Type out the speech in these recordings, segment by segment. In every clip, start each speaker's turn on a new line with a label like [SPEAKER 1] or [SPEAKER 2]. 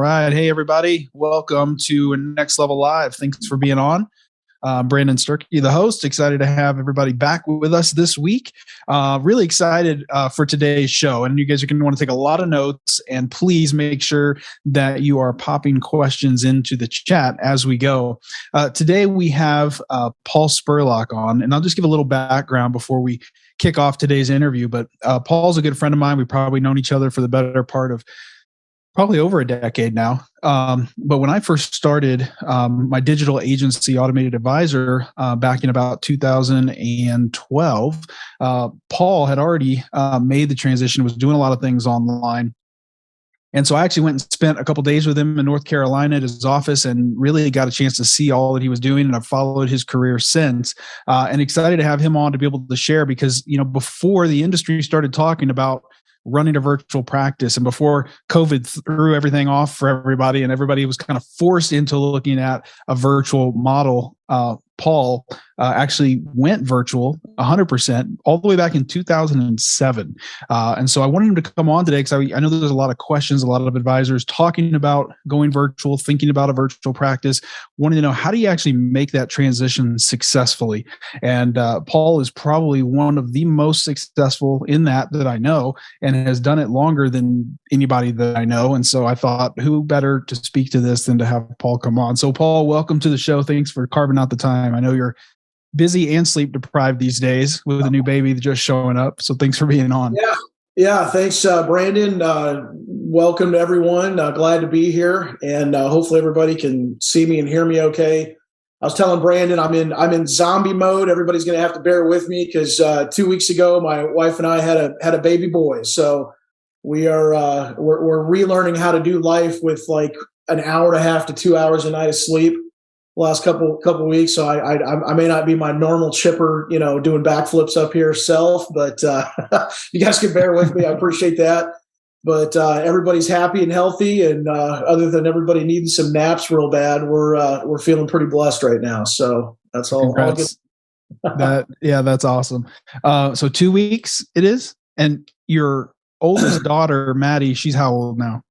[SPEAKER 1] right. Hey, everybody. Welcome to Next Level Live. Thanks for being on. Brandon Sturkey, the host. Excited to have everybody back with us this week. Really excited for today's show. And you guys are going to want to take a lot of notes. And please make sure that you are popping questions into the chat as we go. Today we have Paul Spurlock on. And I'll just give a little background before we kick off today's interview. But Paul's a good friend of mine. We've probably known each other for the better part of probably over a decade now. But when I first started my digital agency, Automated Advisor, back in about 2012, Paul had already made the transition, was doing a lot of things online. And so I actually went and spent a couple of days with him in North Carolina at his office and really got a chance to see all that he was doing. And I've followed his career since, and excited to have him on to be able to share because, before the industry started talking about running a virtual practice and before COVID threw everything off for everybody and everybody was kind of forced into looking at a virtual model, Paul actually went virtual 100% all the way back in 2007. And so I wanted him to come on today because I know there's a lot of questions, a lot of advisors talking about going virtual, thinking about a virtual practice, wanting to know how do you actually make that transition successfully? And Paul is probably one of the most successful in that I know and has done it longer than anybody that I know. And so I thought, who better to speak to this than to have Paul come on? So Paul, welcome to the show. Thanks for carving out the time. I know you're busy and sleep deprived these days with a new baby just showing up. So thanks for being on.
[SPEAKER 2] Yeah. Thanks, Brandon. Welcome to everyone. Glad to be here, and hopefully everybody can see me and hear me okay. I was telling Brandon I'm in zombie mode. Everybody's going to have to bear with me because 2 weeks ago my wife and I had a baby boy. So we are we're relearning how to do life with like an hour and a half to 2 hours a night of sleep. Last couple weeks, so I may not be my normal chipper, doing backflips up here self, but you guys can bear with me. I appreciate that. But everybody's happy and healthy, and other than everybody needing some naps real bad, we're feeling pretty blessed right now. So that's all.
[SPEAKER 1] Congrats. That's awesome. So 2 weeks it is, and your oldest daughter, Maddie, she's how old now?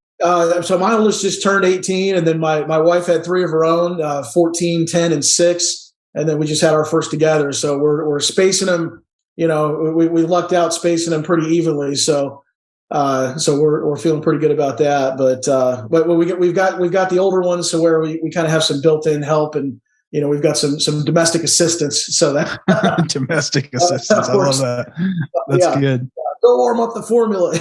[SPEAKER 2] So my oldest just turned 18, and then my wife had three of her own, 14, 10, and 6, and then we just had our first together. So we're spacing them. We lucked out spacing them pretty evenly. So we're feeling pretty good about that. But we've got the older ones, so where we kind of have some built-in help, and we've got some domestic assistance. So that
[SPEAKER 1] domestic assistance, I love that. That's good.
[SPEAKER 2] Go warm up the formula.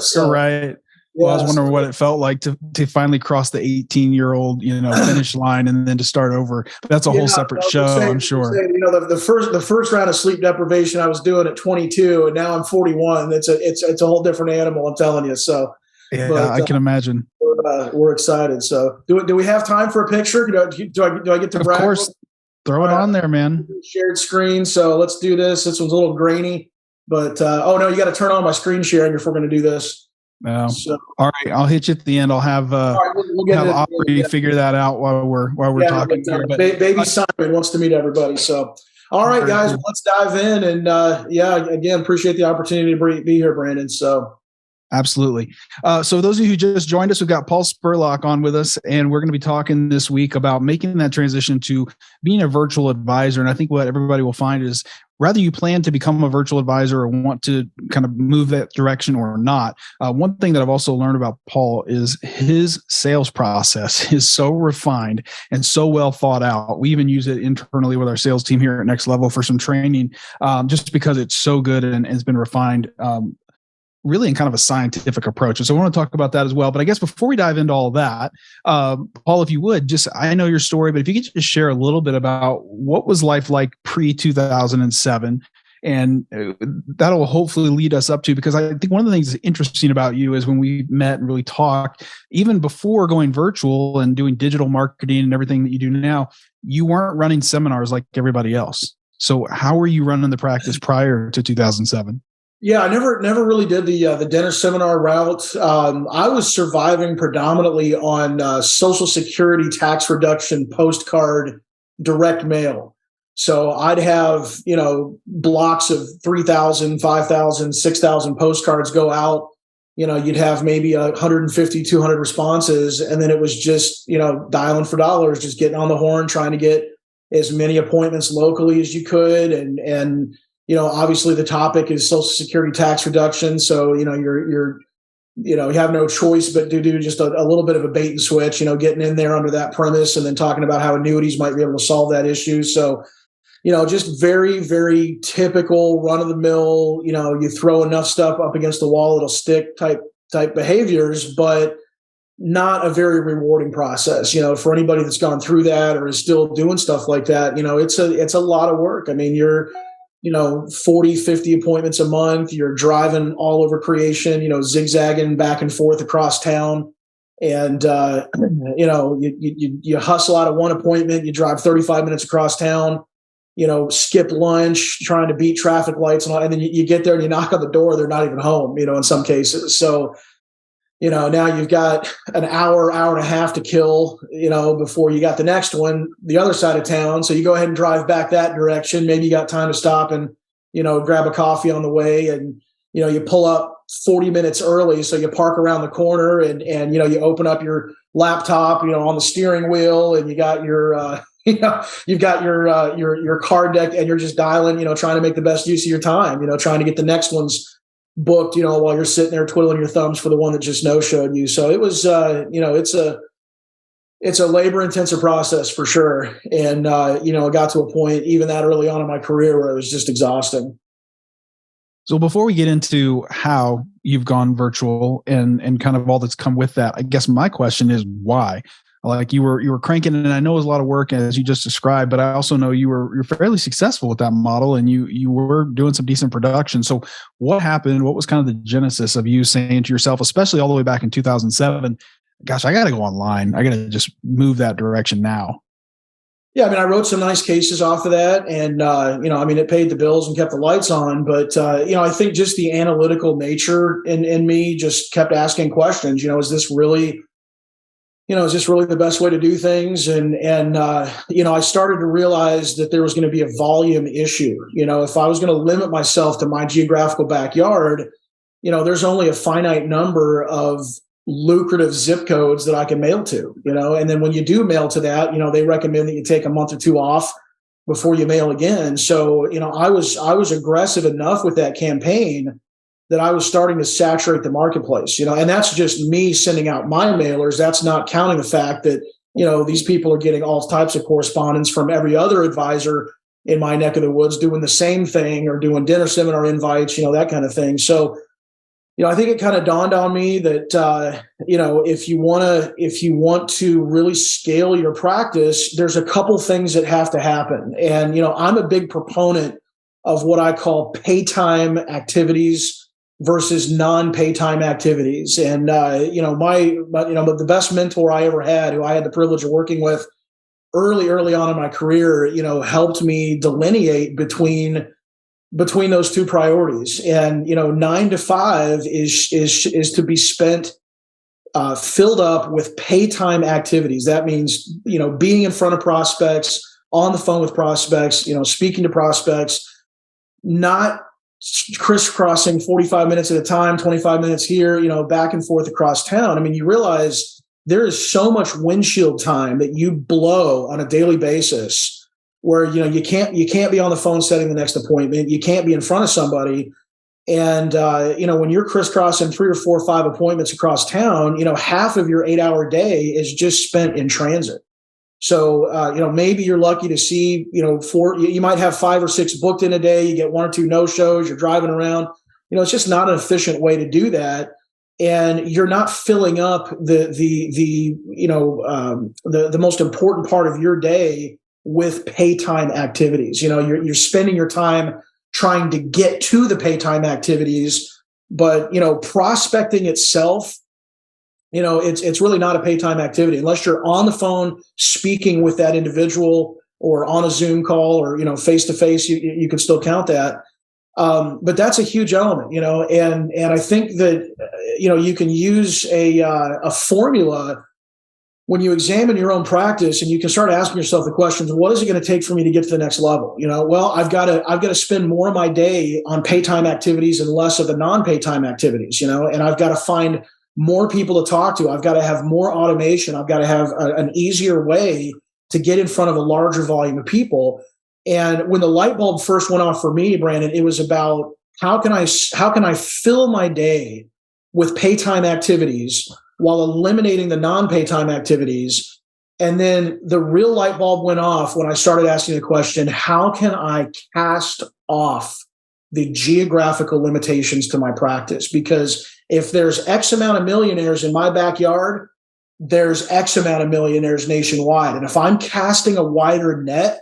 [SPEAKER 1] So, right. Well, I was wondering what it felt like to finally cross the 18-year-old, finish line and then to start over. But that's a whole separate show, I'm sure.
[SPEAKER 2] The first round of sleep deprivation I was doing at 22, and now I'm 41. It's a whole different animal, I'm telling you. So,
[SPEAKER 1] I can imagine.
[SPEAKER 2] We're excited. So, do we have time for a picture? Do I get to brag?
[SPEAKER 1] Of course, throw it on there, man.
[SPEAKER 2] Shared screen. So let's do this. This one's a little grainy, but you got to turn on my screen sharing if we're going to do this.
[SPEAKER 1] So, all right, I'll hit you at the end. I'll have we'll have Aubrey figure that out while we're talking.
[SPEAKER 2] Baby Simon wants to meet everybody. So, all right, guys, let's dive in. And again, appreciate the opportunity to be here, Brandon. So.
[SPEAKER 1] Absolutely. So those of you who just joined us, we've got Paul Spurlock on with us, and we're going to be talking this week about making that transition to being a virtual advisor. And I think what everybody will find is whether you plan to become a virtual advisor or want to kind of move that direction or not, one thing that I've also learned about Paul is his sales process is so refined and so well thought out. We even use it internally with our sales team here at Next Level for some training, just because it's so good and it's been refined really in kind of a scientific approach. And so I want to talk about that as well. But I guess before we dive into all of that, Paul, if you would, I know your story, but if you could just share a little bit about what was life like pre-2007, and that'll hopefully lead us up to, because I think one of the things that's interesting about you is when we met and really talked, even before going virtual and doing digital marketing and everything that you do now, you weren't running seminars like everybody else. So how were you running the practice prior to 2007?
[SPEAKER 2] Yeah, I never really did the dinner seminar route. I was surviving predominantly on Social Security tax reduction postcard direct mail. So I'd have, blocks of 3,000, 5,000, 6,000 postcards go out, you'd have maybe 150, 200 responses. And then it was just, dialing for dollars, just getting on the horn, trying to get as many appointments locally as you could. And obviously the topic is Social Security tax reduction. So, you have no choice but to do just a little bit of a bait and switch, getting in there under that premise and then talking about how annuities might be able to solve that issue. So, just very, very typical run of the mill, you throw enough stuff up against the wall, it'll stick type behaviors, but not a very rewarding process, for anybody that's gone through that or is still doing stuff like that. It's a lot of work. I mean, you're 40, 50 appointments a month. You're driving all over creation, zigzagging back and forth across town. And, you hustle out of one appointment, you drive 35 minutes across town, skip lunch, trying to beat traffic lights and then you get there and you knock on the door, they're not even home, in some cases. So, now you've got an hour and a half to kill, before you got the next one, the other side of town. So you go ahead and drive back that direction. Maybe you got time to stop and, grab a coffee on the way and, you pull up 40 minutes early. So you park around the corner and you open up your laptop, on the steering wheel and you got your, you've got your card deck and you're just dialing, trying to make the best use of your time, trying to get the next one's booked, while you're sitting there twiddling your thumbs for the one that just no-showed you. So it was, it's a labor-intensive process for sure. And, it got to a point even that early on in my career where it was just exhausting.
[SPEAKER 1] So before we get into how you've gone virtual and kind of all that's come with that, I guess my question is why? Like you were cranking, and I know it was a lot of work as you just described, but I also know you're fairly successful with that model, and you were doing some decent production. So what happened? What was kind of the genesis of you saying to yourself, especially all the way back in 2007, gosh, I got to go online. I got to just move that direction now.
[SPEAKER 2] Yeah, I mean, I wrote some nice cases off of that, and it paid the bills and kept the lights on. But I think just the analytical nature in me just kept asking questions. Is this really the best way to do things? And I started to realize that there was going to be a volume issue. If I was going to limit myself to my geographical backyard, there's only a finite number of lucrative zip codes that I can mail to, and then when you do mail to that, they recommend that you take a month or two off before you mail again. So, I was aggressive enough with that campaign that I was starting to saturate the marketplace, and that's just me sending out my mailers. That's not counting the fact that, these people are getting all types of correspondence from every other advisor in my neck of the woods doing the same thing or doing dinner seminar invites, that kind of thing. So, I think it kind of dawned on me that, if you want to really scale your practice, there's a couple things that have to happen. And, I'm a big proponent of what I call pay time activities versus non-pay time activities. And, the best mentor I ever had, who I had the privilege of working with early on in my career, helped me delineate between those two priorities. And, 9 to 5 is to be spent, filled up with pay time activities. That means, being in front of prospects, on the phone with prospects, speaking to prospects, not crisscrossing 45 minutes at a time, 25 minutes here, back and forth across town. I mean, you realize there is so much windshield time that you blow on a daily basis where, you can't be on the phone setting the next appointment. You can't be in front of somebody. And, when you're crisscrossing 3 or 4 or 5 appointments across town, half of your 8-hour day is just spent in transit. So, maybe you're lucky to see, you might have 5 or 6 booked in a day. You get 1 or 2 no-shows, you're driving around, it's just not an efficient way to do that. And you're not filling up the most important part of your day with pay time activities. You're spending your time trying to get to the pay time activities, but, prospecting itself, it's really not a pay time activity unless you're on the phone speaking with that individual or on a Zoom call or, face to face, you can still count that. But that's a huge element, and I think that, you can use a formula when you examine your own practice and you can start asking yourself the questions, what is it going to take for me to get to the next level? Well, I've got to spend more of my day on pay time activities and less of the non-pay time activities, and I've got to find more people to talk to. I've got to have more automation. I've got to have an easier way to get in front of a larger volume of people. And when the light bulb first went off for me, Brandon, it was about how can I fill my day with pay time activities while eliminating the non-pay time activities. And then the real light bulb went off when I started asking the question, how can I cast off the geographical limitations to my practice? Because if there's X amount of millionaires in my backyard, there's X amount of millionaires nationwide. And if I'm casting a wider net,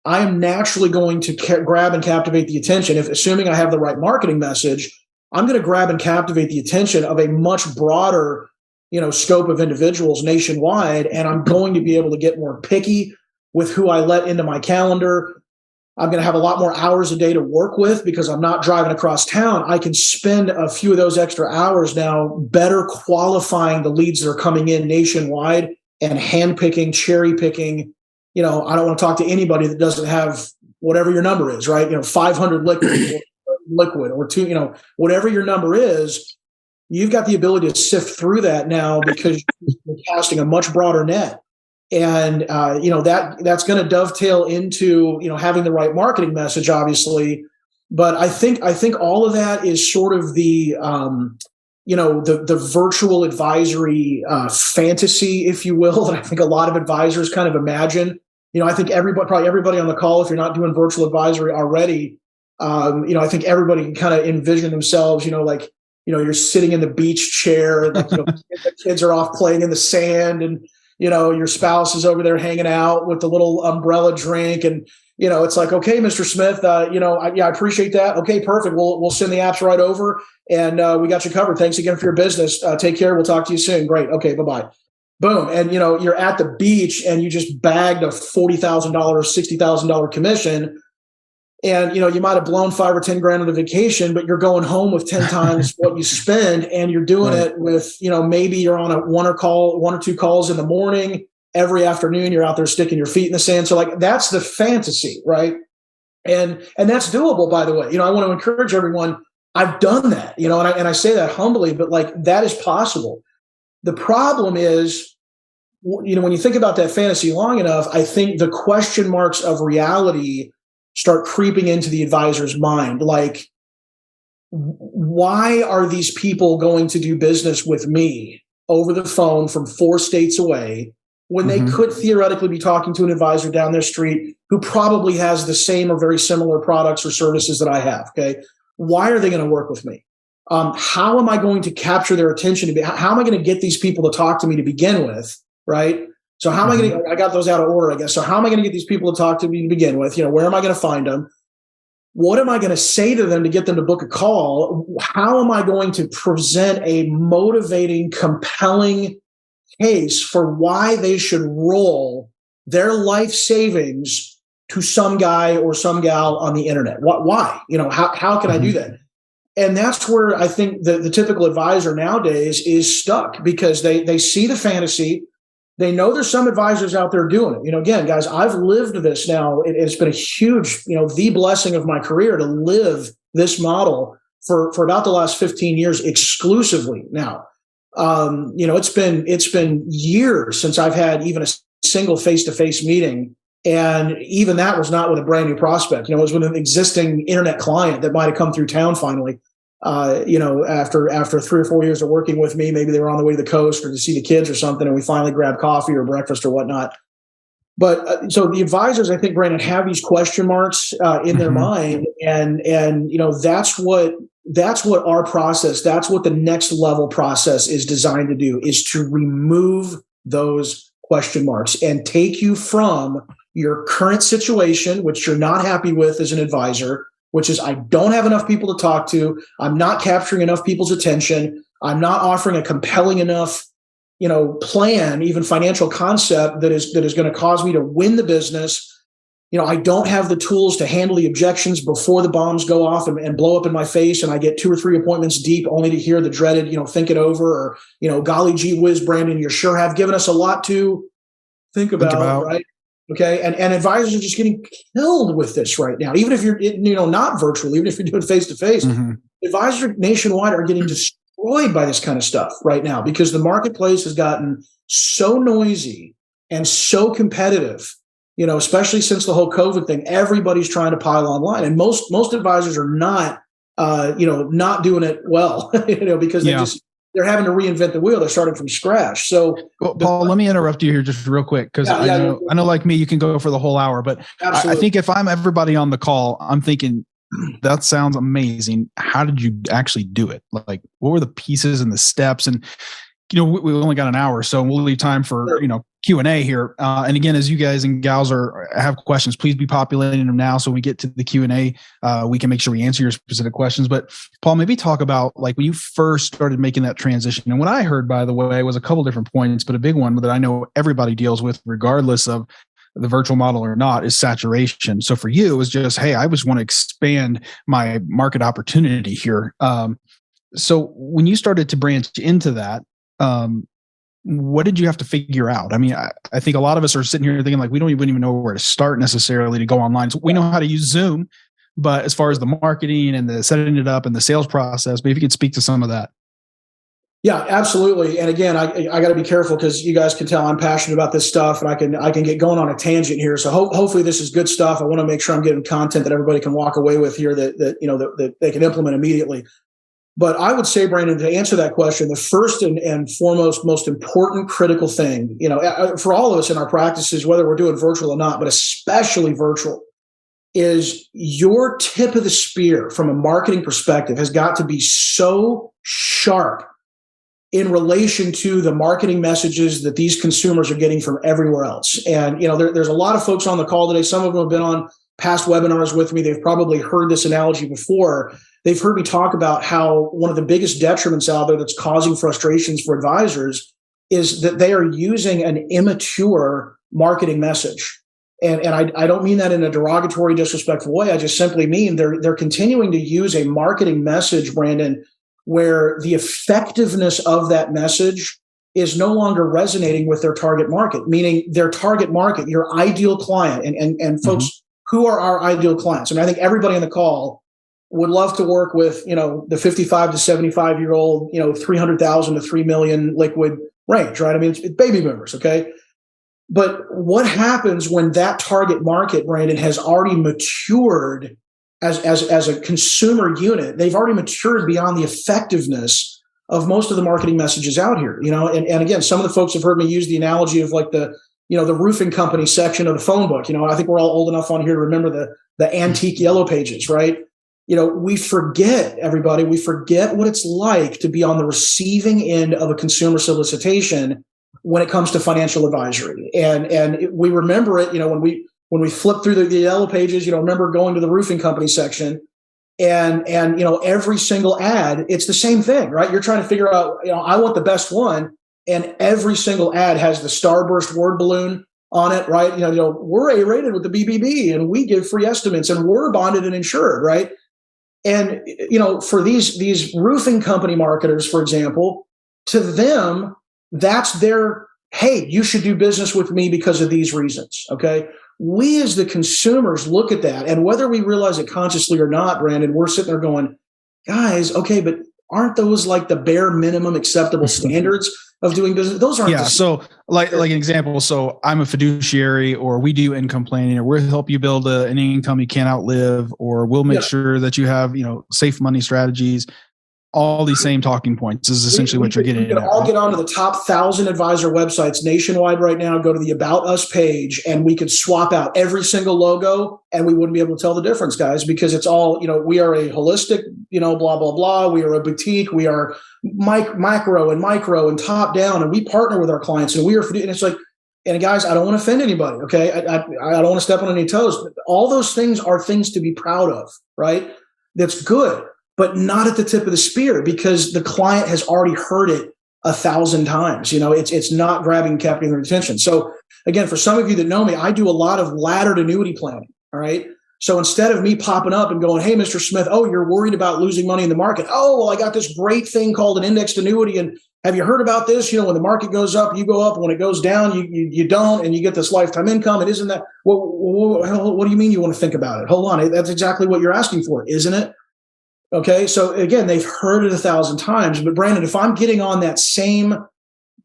[SPEAKER 2] I'm naturally going to grab and captivate the attention. Assuming I have the right marketing message, I'm going to grab and captivate the attention of a much broader scope of individuals nationwide, and I'm going to be able to get more picky with who I let into my calendar. I'm going to have a lot more hours a day to work with because I'm not driving across town. I can spend a few of those extra hours now better qualifying the leads that are coming in nationwide and handpicking, cherry picking. I don't want to talk to anybody that doesn't have whatever your number is, right? 500 liquid or two, whatever your number is. You've got the ability to sift through that now because you're casting a much broader net. And, that's going to dovetail into, having the right marketing message, obviously. But I think all of that is sort of the virtual advisory fantasy, if you will, that I think a lot of advisors kind of imagine. I think probably everybody on the call, if you're not doing virtual advisory already, I think everybody can kind of envision themselves, you're sitting in the beach chair and the kids are off playing in the sand and, your spouse is over there hanging out with the little umbrella drink. And, it's like, okay, Mr. Smith, I appreciate that. Okay, perfect. We'll send the apps right over and we got you covered. Thanks again for your business. Take care. We'll talk to you soon. Great. Okay. Bye-bye. Boom. And, you're at the beach and you just bagged a $40,000, $60,000 commission. And, you might have blown $5 or $10,000 on the vacation, but you're going home with 10 times what you spend, and you're doing it with, maybe you're on one or two calls in the morning. Every afternoon, you're out there sticking your feet in the sand. So that's the fantasy, right? And that's doable, by the way. I want to encourage everyone. I've done that, and I say that humbly, but that is possible. The problem is, when you think about that fantasy long enough, I think the question marks of reality start creeping into the advisor's mind. Why are these people going to do business with me over the phone from 4 states away when they could theoretically be talking to an advisor down their street who probably has the same or very similar products or services that I have? Okay. Why are they going to work with me? How am I going to capture their attention? How am I going to get these people to talk to me to begin with? Right. So how am I going to, I got those out of order, I guess. So how am I going to get these people to talk to me to begin with? Where am I going to find them? What am I going to say to them to get them to book a call? How am I going to present a motivating, compelling case for why they should roll their life savings to some guy or some gal on the internet? Why? How can I do that? And that's where I think the typical advisor nowadays is stuck because they see the fantasy. They know there's some advisors out there doing it. Again, guys, I've lived this now. It's been a huge, the blessing of my career to live this model for about the last 15 years exclusively now. It's been years since I've had even a single face-to-face meeting. And even that was not with a brand new prospect. It was with an existing internet client that might have come through town finally. After 3 or 4 years of working with me, maybe they were on the way to the coast or to see the kids or something, and we finally grabbed coffee or breakfast or whatnot. But so the advisors, I think, Brandon, have these question marks in their mind, and that's what our process, that's what the next level process is designed to do, is to remove those question marks and take you from your current situation, which you're not happy with as an advisor, which is I don't have enough people to talk to. I'm not capturing enough people's attention. I'm not offering a compelling enough, plan, even financial concept that is going to cause me to win the business. I don't have the tools to handle the objections before the bombs go off and blow up in my face, and I get 2 or 3 appointments deep only to hear the dreaded, think it over, or, golly gee whiz, Brandon, you sure have given us a lot to think about. Right? Okay. And advisors are just getting killed with this right now. Even if you're, not virtual, even if you're doing face-to-face, advisors nationwide are getting destroyed by this kind of stuff right now because the marketplace has gotten so noisy and so competitive, especially since the whole COVID thing. Everybody's trying to pile online, and most advisors are not, not doing it well, because they're having to reinvent the wheel. They're starting from scratch. So,
[SPEAKER 1] Paul, let me interrupt you here just real quick because I know, like me, you can go for the whole hour. But I think if I'm everybody on the call, I'm thinking that sounds amazing. How did you actually do it? Like, what were the pieces and the steps? And we only got an hour, so we'll leave time for Q&A here. And again, as you guys and gals have questions, please be populating them now so when we get to the Q&A, we can make sure we answer your specific questions. But Paul, maybe talk about like when you first started making that transition. And what I heard, by the way, was a couple different points, but a big one that I know everybody deals with regardless of the virtual model or not is saturation. So for you, it was just, hey, I just want to expand my market opportunity here. So when you started to branch into that, what did you have to figure out? I mean, I think a lot of us are sitting here thinking like, we don't even know where to start necessarily to go online. So we know how to use Zoom, but as far as the marketing and the setting it up and the sales process, maybe if you could speak to some of that.
[SPEAKER 2] Yeah, absolutely. And again, I got to be careful because you guys can tell I'm passionate about this stuff, and I can get going on a tangent here. So hopefully this is good stuff. I want to make sure I'm getting content that everybody can walk away with here that they can implement immediately. But I would say, Brandon, to answer that question, the first and foremost, most important critical thing, for all of us in our practices, whether we're doing virtual or not, but especially virtual, is your tip of the spear from a marketing perspective has got to be so sharp in relation to the marketing messages that these consumers are getting from everywhere else. And, there's a lot of folks on the call today. Some of them have been on past webinars with me. They've probably heard this analogy before. They've heard me talk about how one of the biggest detriments out there that's causing frustrations for advisors is that they are using an immature marketing message. And I don't mean that in a derogatory, disrespectful way. I just simply mean they're continuing to use a marketing message, Brandon, where the effectiveness of that message is no longer resonating with their target market, meaning their target market, your ideal client. And folks, who are our ideal clients? I mean, I think everybody on the call would love to work with, the 55 to 75-year-old, 300,000 to 3 million liquid range, right? I mean, it's baby boomers, okay? But what happens when that target market, Brandon, has already matured as a consumer unit? They've already matured beyond the effectiveness of most of the marketing messages out here, and again, some of the folks have heard me use the analogy of like the roofing company section of the phone book. I think we're all old enough on here to remember the antique yellow pages, right? We forget what it's like to be on the receiving end of a consumer solicitation when it comes to financial advisory. And we remember it, when we flip through the yellow pages, remember going to the roofing company section and every single ad, it's the same thing, right? You're trying to figure out, I want the best one. And every single ad has the starburst word balloon on it, right? We're A-rated with the BBB and we give free estimates and we're bonded and insured, right? And, for these roofing company marketers, for example, to them, that's their, hey, you should do business with me because of these reasons, okay? We as the consumers look at that, and whether we realize it consciously or not, Brandon, we're sitting there going, guys, okay, but aren't those like the bare minimum acceptable standards of doing business? Those aren't.
[SPEAKER 1] Yeah. So like an example. So I'm a fiduciary, or we do income planning, or we'll help you build an income you can't outlive, or we'll make sure that you have, safe money strategies. All these same talking points is essentially what you're getting.
[SPEAKER 2] We can all get onto the top 1,000 advisor websites nationwide right now, go to the About Us page, and we could swap out every single logo and we wouldn't be able to tell the difference, guys, because it's all, we are a holistic, blah, blah, blah. We are a boutique. We are macro and micro and top down, and we partner with our clients, and and it's like, and guys, I don't want to offend anybody. Okay. I don't want to step on any toes. All those things are things to be proud of, right? That's good, but not at the tip of the spear, because the client has already heard it 1,000 times. It's not grabbing, capturing their attention. So again, for some of you that know me, I do a lot of laddered annuity planning. All right. So instead of me popping up and going, hey, Mr. Smith, oh, you're worried about losing money in the market. Oh, well, I got this great thing called an indexed annuity. And have you heard about this? When the market goes up, you go up. When it goes down, you don't. And you get this lifetime income. And isn't that, well, what do you mean you want to think about it? Hold on. That's exactly what you're asking for, isn't it? Okay. So again, they've heard it 1,000 times. But Brandon, if I'm getting on that same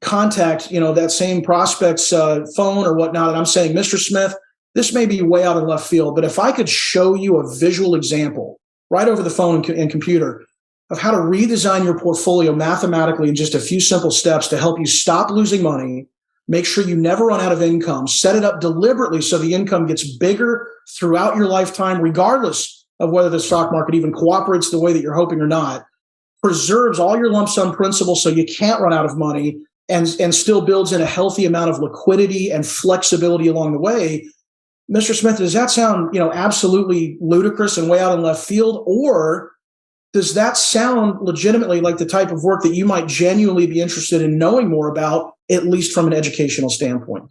[SPEAKER 2] contact, that same prospect's phone or whatnot, and I'm saying, Mr. Smith, this may be way out in left field, but if I could show you a visual example right over the phone and computer of how to redesign your portfolio mathematically in just a few simple steps to help you stop losing money, make sure you never run out of income, set it up deliberately so the income gets bigger throughout your lifetime, regardless of whether the stock market even cooperates the way that you're hoping or not, preserves all your lump sum principal so you can't run out of money, and still builds in a healthy amount of liquidity and flexibility along the way. Mr. Smith, does that sound, absolutely ludicrous and way out in left field? Or does that sound legitimately like the type of work that you might genuinely be interested in knowing more about, at least from an educational standpoint?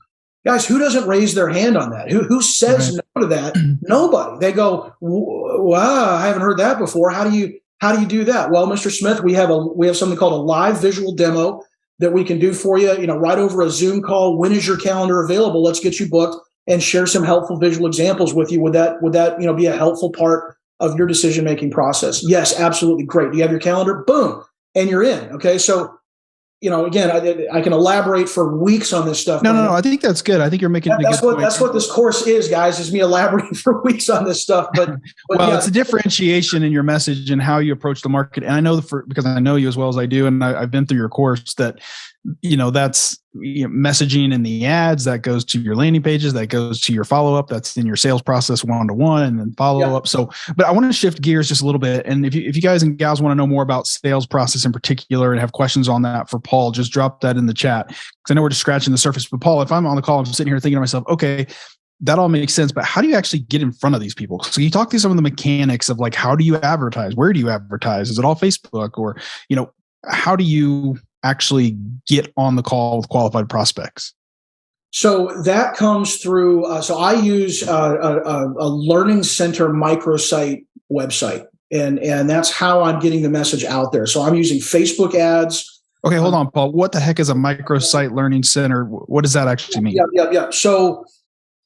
[SPEAKER 2] Guys, who doesn't raise their hand on that? Who says no to that? Nobody. They go, wow, I haven't heard that before. How do you do that? Well, Mr. Smith, we have something called a live visual demo that we can do for you, right over a Zoom call. When is your calendar available? Let's get you booked and share some helpful visual examples with you. Would that be a helpful part of your decision-making process? Yes, absolutely. Great. Do you have your calendar? Boom. And you're in. Okay. So, again, I can elaborate for weeks on this stuff.
[SPEAKER 1] No. I think that's good. I think you're making
[SPEAKER 2] that's what this course is, guys, is me elaborating for weeks on this stuff. But
[SPEAKER 1] well, it's a differentiation in your message and how you approach the market. And I know because I know you as well as I do, and I've been through your course, that that's messaging in the ads, that goes to your landing pages, that goes to your follow-up, that's in your sales process 1-to-1, and then follow-up. So, but I want to shift gears just a little bit. And if you guys and gals want to know more about sales process in particular and have questions on that for Paul, just drop that in the chat, because I know we're just scratching the surface. But Paul, if I'm on the call, I'm sitting here thinking to myself, okay, that all makes sense, but how do you actually get in front of these people? So you talk through some of the mechanics of like, how do you advertise? Where do you advertise? Is it all Facebook? Or, how do you actually get on the call with qualified prospects?
[SPEAKER 2] So that comes through. So I use a learning center microsite website, and that's how I'm getting the message out there. So I'm using Facebook ads.
[SPEAKER 1] Okay, hold on, Paul. What the heck is a microsite learning center? What does that actually mean?
[SPEAKER 2] Yeah. So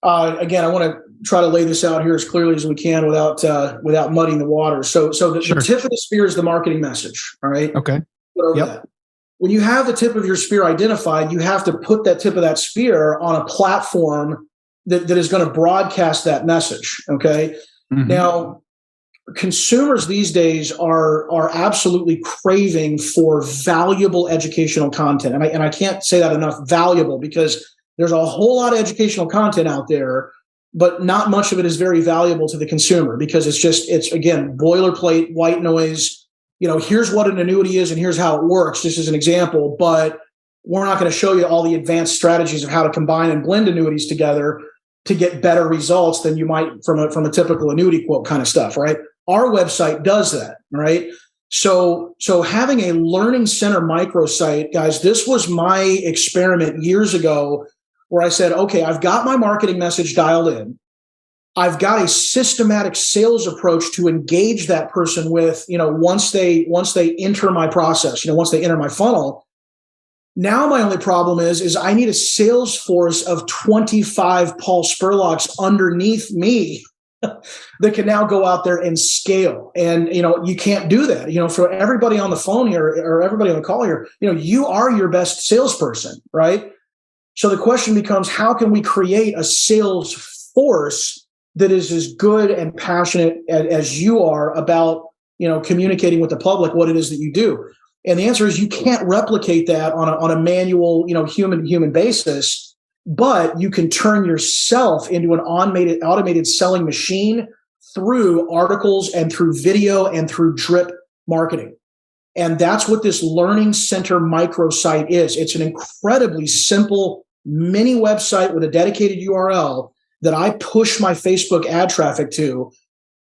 [SPEAKER 2] again, I want to try to lay this out here as clearly as we can without muddying the water. So the tip of the spear is the marketing message. All right.
[SPEAKER 1] Okay.
[SPEAKER 2] That. When you have the tip of your spear identified, you have to put that tip of that spear on a platform that is going to broadcast that message. Okay. Mm-hmm. Now, consumers these days are absolutely craving for valuable educational content. And I can't say that enough, valuable, because there's a whole lot of educational content out there, but not much of it is very valuable to the consumer, because it's again, boilerplate, white noise. Here's what an annuity is and here's how it works, just as an example, but we're not going to show you all the advanced strategies of how to combine and blend annuities together to get better results than you might from a typical annuity quote kind of stuff, right? Our website does that, right? So having a learning center microsite, guys, this was my experiment years ago where I said, okay, I've got my marketing message dialed in. I've got a systematic sales approach to engage that person with, once they enter my process, once they enter my funnel. Now my only problem is I need a sales force of 25 Paul Spurlocks underneath me that can now go out there and scale. And, you can't do that. For everybody on the phone here or everybody on the call here, you are your best salesperson, right? So the question becomes, how can we create a sales force that is as good and passionate as you are about, communicating with the public what it is that you do? And the answer is you can't replicate that on a manual, human basis, but you can turn yourself into an automated selling machine through articles and through video and through drip marketing. And that's what this Learning Center microsite is. It's an incredibly simple mini website with a dedicated URL that I push my Facebook ad traffic to.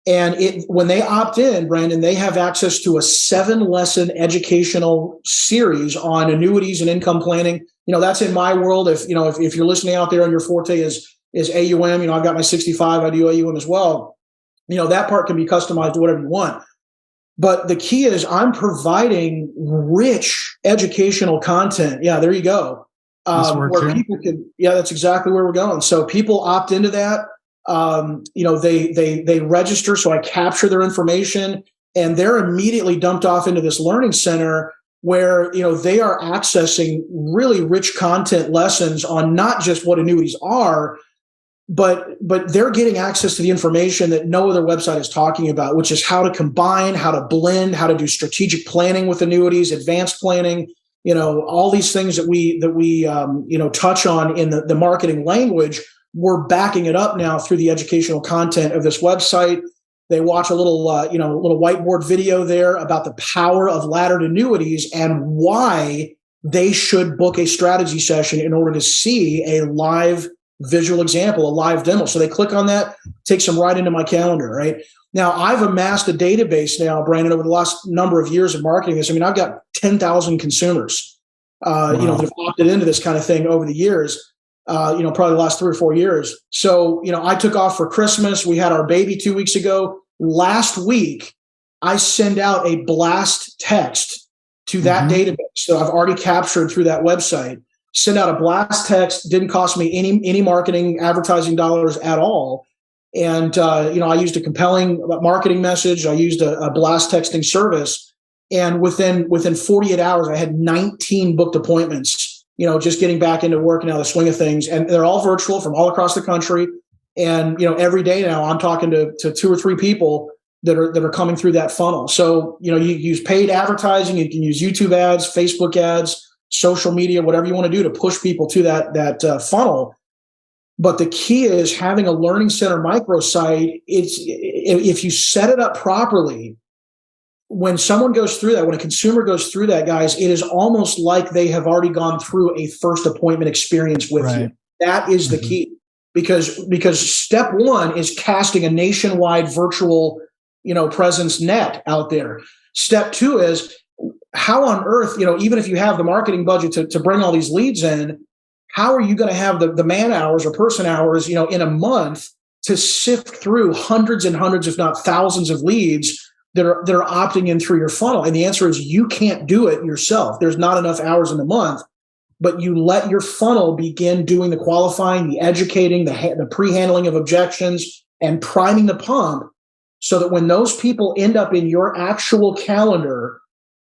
[SPEAKER 2] And when they opt in, Brandon, they have access to a 7-lesson educational series on annuities and income planning. That's in my world. If you're listening out there and your forte is AUM, I've got my 65, I do AUM as well. That part can be customized to whatever you want. But the key is I'm providing rich educational content. Yeah, there you go. Where people can, that's exactly where we're going. So people opt into that. They register, so I capture their information, and they're immediately dumped off into this learning center where they are accessing really rich content lessons on not just what annuities are, but they're getting access to the information that no other website is talking about, which is how to combine, how to blend, how to do strategic planning with annuities, advanced planning, all these things that we touch on in the marketing language. We're backing it up now through the educational content of this website. They watch a little whiteboard video there about the power of laddered annuities and why they should book a strategy session in order to see a live visual example, a live demo. So they click on that, takes them right into my calendar, right? Now, I've amassed a database now, Brandon, over the last number of years of marketing this. I mean, I've got 10,000 consumers,
[SPEAKER 1] wow.
[SPEAKER 2] That have opted into this kind of thing over the years. Probably the last 3 or 4 years. So, I took off for Christmas. We had our baby 2 weeks ago. Last week, I send out a blast text to that database. So I've already captured through that website. Send out a blast text. Didn't cost me any marketing, advertising dollars at all. And, I used a compelling marketing message. I used a blast texting service. And within 48 hours, I had 19 booked appointments. Just getting back into work now, the swing of things. And they're all virtual from all across the country. And, every day now I'm talking to 2 or 3 people that are coming through that funnel. So, you use paid advertising, you can use YouTube ads, Facebook ads, social media, whatever you want to do to push people to that funnel. But the key is having a learning center microsite. If you set it up properly, when someone goes through that, when a consumer goes through that, guys, it is almost like they have already gone through a first appointment experience with you. That is the key, because step one is casting a nationwide virtual, presence net out there. Step two is how on earth, even if you have the marketing budget to bring all these leads in, how are you going to have the man hours or person hours, in a month to sift through hundreds and hundreds, if not thousands of leads that are opting in through your funnel? And the answer is you can't do it yourself. There's not enough hours in the month, but you let your funnel begin doing the qualifying, the educating, the pre-handling of objections, and priming the pump so that when those people end up in your actual calendar,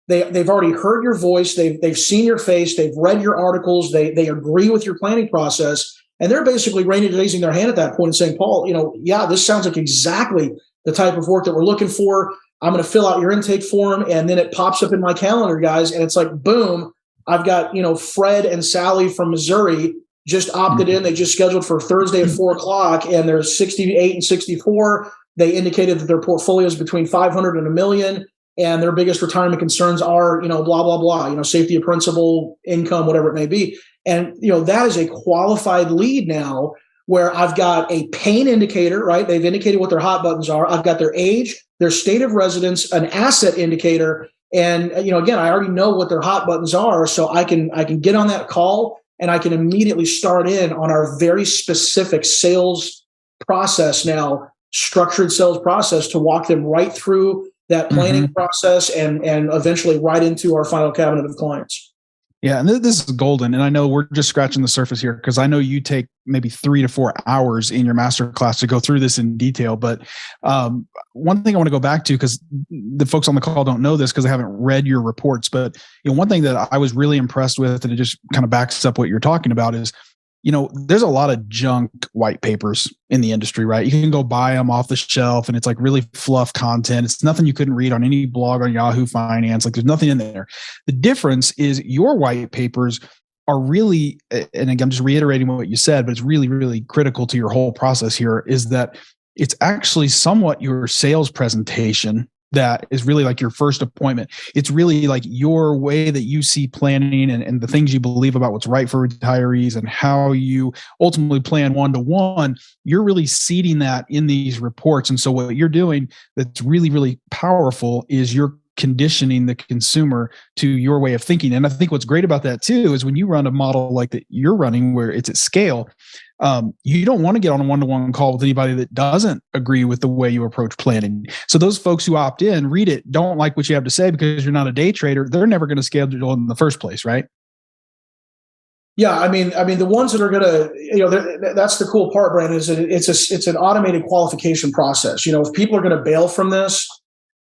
[SPEAKER 2] they've already heard your voice, they've seen your face, they've read your articles, they agree with your planning process, and they're basically raising their hand at that point and saying, Paul, this sounds like exactly the type of work that we're looking for. I'm going to fill out your intake form, and then it pops up in my calendar, guys, and it's like, boom, I've got, Fred and Sally from Missouri just opted in. They just scheduled for Thursday at 4:00, and they're 68 and 64. They indicated that their portfolio is between 500 and $1 million, and their biggest retirement concerns are, blah, blah, blah, safety of principal, income, whatever it may be. And, that is a qualified lead now where I've got a pain indicator, right? They've indicated what their hot buttons are. I've got their age, their state of residence, an asset indicator. And, again, I already know what their hot buttons are. So I can get on that call and I can immediately start in on our very specific sales process now, structured sales process, to walk them right through that planning process and eventually right into our final cabinet of clients.
[SPEAKER 1] Yeah, and this is golden. And I know we're just scratching the surface here, because I know you take maybe 3 to 4 hours in your masterclass to go through this in detail. But one thing I want to go back to, because the folks on the call don't know this because they haven't read your reports. But one thing that I was really impressed with, and it just kind of backs up what you're talking about, is there's a lot of junk white papers in the industry, right? You can go buy them off the shelf and it's like really fluff content. It's nothing you couldn't read on any blog on Yahoo Finance. Like, there's nothing in there. The difference is your white papers are really, and I'm just reiterating what you said, but it's really, really critical to your whole process here, is that it's actually somewhat your sales presentation that is really like your first appointment. It's really like your way that you see planning and the things you believe about what's right for retirees and how you ultimately plan one-to-one. You're really seeding that in these reports. And so what you're doing that's really, really powerful is you're conditioning the consumer to your way of thinking. And I think what's great about that too is when you run a model like that you're running where it's at scale, you don't want to get on a one-to-one call with anybody that doesn't agree with the way you approach planning. So those folks who opt in, read it, don't like what you have to say because you're not a day trader, they're never going to schedule in the first place, right?
[SPEAKER 2] Yeah, I mean, the ones that are going to, that's the cool part, Brandon, is that it's an automated qualification process. If people are going to bail from this,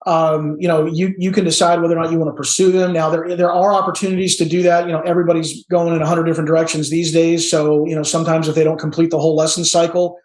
[SPEAKER 2] you can decide whether or not you want to pursue them. Now, there are opportunities to do that. Everybody's going in 100 different directions these days. So, sometimes if they don't complete the whole lesson cycle,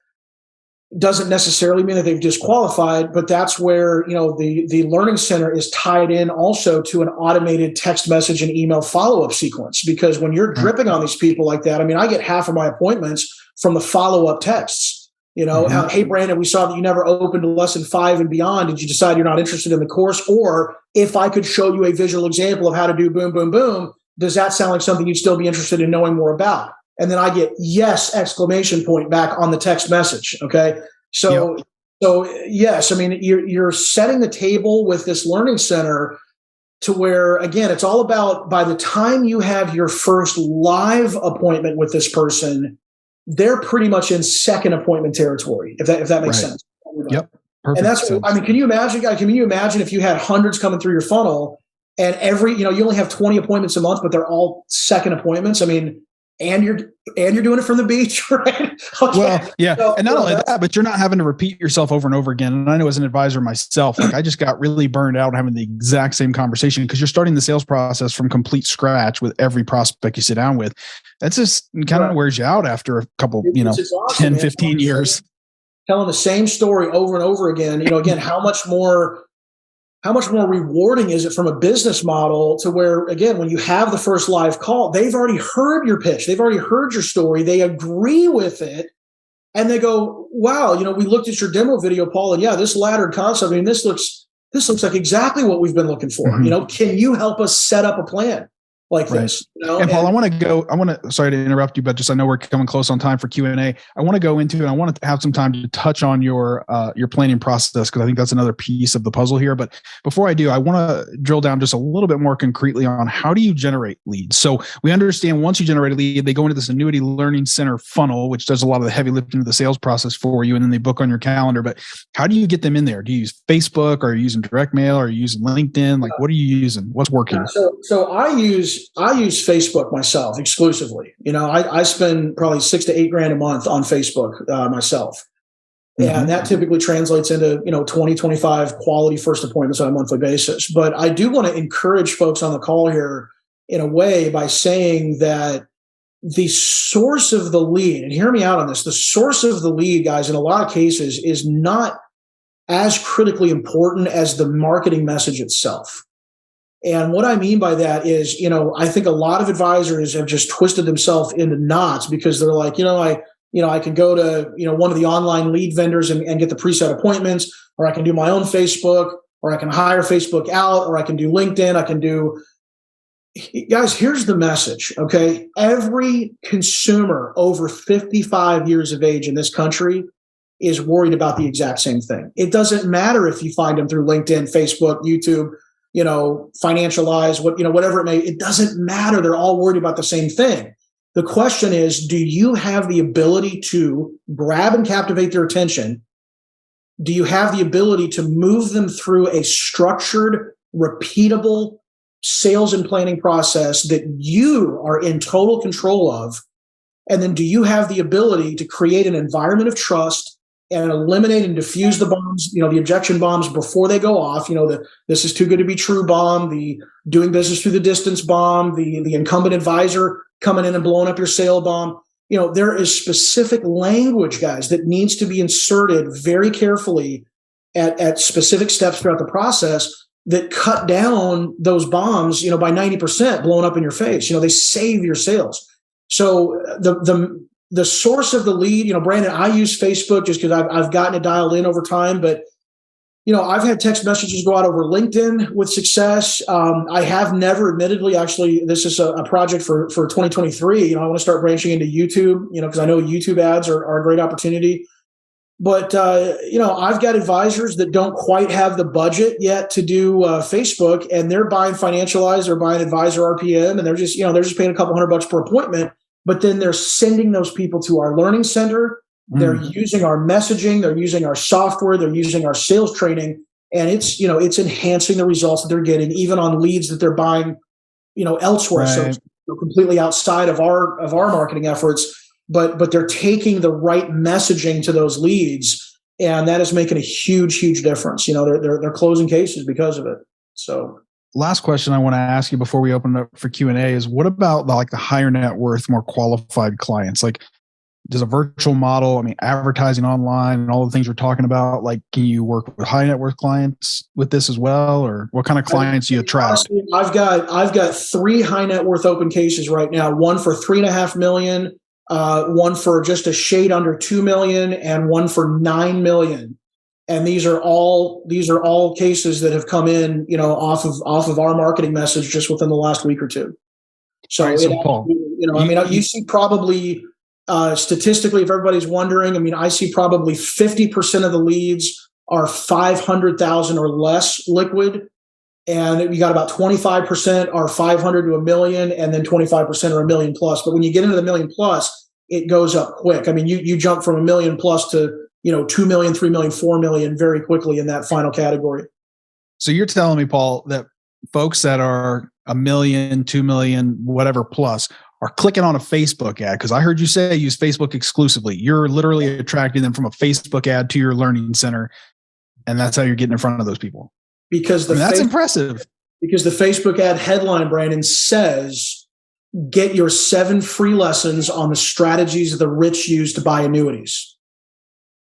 [SPEAKER 2] doesn't necessarily mean that they've disqualified, but that's where, the Learning Center is tied in also to an automated text message and email follow-up sequence. Because when you're dripping on these people like that, I get half of my appointments from the follow-up texts. Hey, Brandon, we saw that you never opened lesson 5 and beyond. Did you decide you're not interested in the course? Or if I could show you a visual example of how to do boom, boom, boom, does that sound like something you'd still be interested in knowing more about? And then I get yes, exclamation point back on the text message. Okay. So yes, you're setting the table with this Learning Center to where, again, it's all about by the time you have your first live appointment with this person, they're pretty much in second appointment territory, if that makes sense.
[SPEAKER 1] Yep. Perfect.
[SPEAKER 2] And that's, can you imagine, guys, if you had hundreds coming through your funnel and you only have 20 appointments a month, but they're all second appointments. And you're doing it from the beach, right? Okay.
[SPEAKER 1] Well, yeah. So, and not only that, but you're not having to repeat yourself over and over again. And I know as an advisor myself, I just got really burned out having the exact same conversation because you're starting the sales process from complete scratch with every prospect you sit down with. That's just kind of wears you out after a couple, awesome, 10, 15 years.
[SPEAKER 2] Telling the same story over and over again, again, how much more rewarding is it from a business model to where, again, when you have the first live call, they've already heard your pitch. They've already heard your story. They agree with it. And they go, wow, we looked at your demo video, Paul, and yeah, this laddered concept, this looks like exactly what we've been looking for.
[SPEAKER 1] Mm-hmm.
[SPEAKER 2] Can you help us set up a plan like this?
[SPEAKER 1] And Paul, sorry to interrupt you, but just, I know we're coming close on time for Q&A. I want to go into, and I want to have some time to touch on your planning process, because I think that's another piece of the puzzle here. But before I do, I want to drill down just a little bit more concretely on how do you generate leads? So we understand once you generate a lead, they go into this Annuity Learning Center funnel, which does a lot of the heavy lifting of the sales process for you, and then they book on your calendar. But how do you get them in there? Do you use Facebook? Are you using direct mail? Are you using LinkedIn? Like, what are you using? What's working?
[SPEAKER 2] So I use Facebook myself exclusively. I spend probably $6,000 to $8,000 a month on Facebook myself. And that typically translates into, 20, 25 quality first appointments on a monthly basis. But I do want to encourage folks on the call here in a way by saying that the source of the lead, and hear me out on this, the source of the lead, guys, in a lot of cases is not as critically important as the marketing message itself. And what I mean by that is, I think a lot of advisors have just twisted themselves into knots because they're like, I can go to, one of the online lead vendors and get the preset appointments, or I can do my own Facebook, or I can hire Facebook out, or I can do LinkedIn. Guys, here's the message. Okay. Every consumer over 55 years of age in this country is worried about the exact same thing. It doesn't matter if you find them through LinkedIn, Facebook, YouTube, Financialize, whatever it may, it doesn't matter. They're all worried about the same thing. The question is, do you have the ability to grab and captivate their attention? Do you have the ability to move them through a structured, repeatable sales and planning process that you are in total control of? And then do you have the ability to create an environment of trust and eliminate and diffuse the bombs, the objection bombs before they go off, the this is too good to be true bomb, the doing business through the distance bomb, the incumbent advisor coming in and blowing up your sale bomb. There is specific language, guys, that needs to be inserted very carefully at specific steps throughout the process that cut down those bombs, by 90% blowing up in your face. They save your sales. So the source of the lead, Brandon, I use Facebook just because I've gotten it dialed in over time, but I've had text messages go out over LinkedIn with success. I have never, admittedly, actually, this is a project for 2023. I want to start branching into YouTube, because I know YouTube ads are a great opportunity. But, I've got advisors that don't quite have the budget yet to do Facebook, and they're buying Financialize, they're buying Advisor RPM, and they're just paying a couple $100 per appointment. But then they're sending those people to our learning center. They're using our messaging, they're using our software, they're using our sales training, and it's enhancing the results that they're getting, even on leads that they're buying, elsewhere. Right. So it's completely outside of our marketing efforts, but they're taking the right messaging to those leads, and that is making a huge, huge difference. They're closing cases because of it. So.
[SPEAKER 1] Last question I want to ask you before we open it up for Q&A is, what about the higher net worth, more qualified clients? Does a virtual model, advertising online and all the things we're talking about, can you work with high net worth clients with this as well? Or what kind of clients do you attract?
[SPEAKER 2] I've got 3 high net worth open cases right now, one for $3.5 million, one for just a shade under $2 million, and one for $9 million. And these are all cases that have come in, off of our marketing message just within the last week or two. So,
[SPEAKER 1] right, Paul,
[SPEAKER 2] you see probably, statistically, if everybody's wondering, I see probably 50% of the leads are 500,000 or less liquid. And you got about 25% are 500 to $1 million, and then 25% are $1 million plus. But when you get into the $1 million plus, it goes up quick. you jump from $1 million plus to, 2 million, 3 million, 4 million very quickly in that final category.
[SPEAKER 1] So you're telling me, Paul, that folks that are $1 million, 2 million, whatever plus are clicking on a Facebook ad, because I heard you say use Facebook exclusively. You're literally attracting them from a Facebook ad to your learning center, and that's how you're getting in front of those people.
[SPEAKER 2] Because
[SPEAKER 1] that's impressive.
[SPEAKER 2] Because the Facebook ad headline, Brandon, says, "Get your 7 free lessons on the strategies the rich use to buy annuities."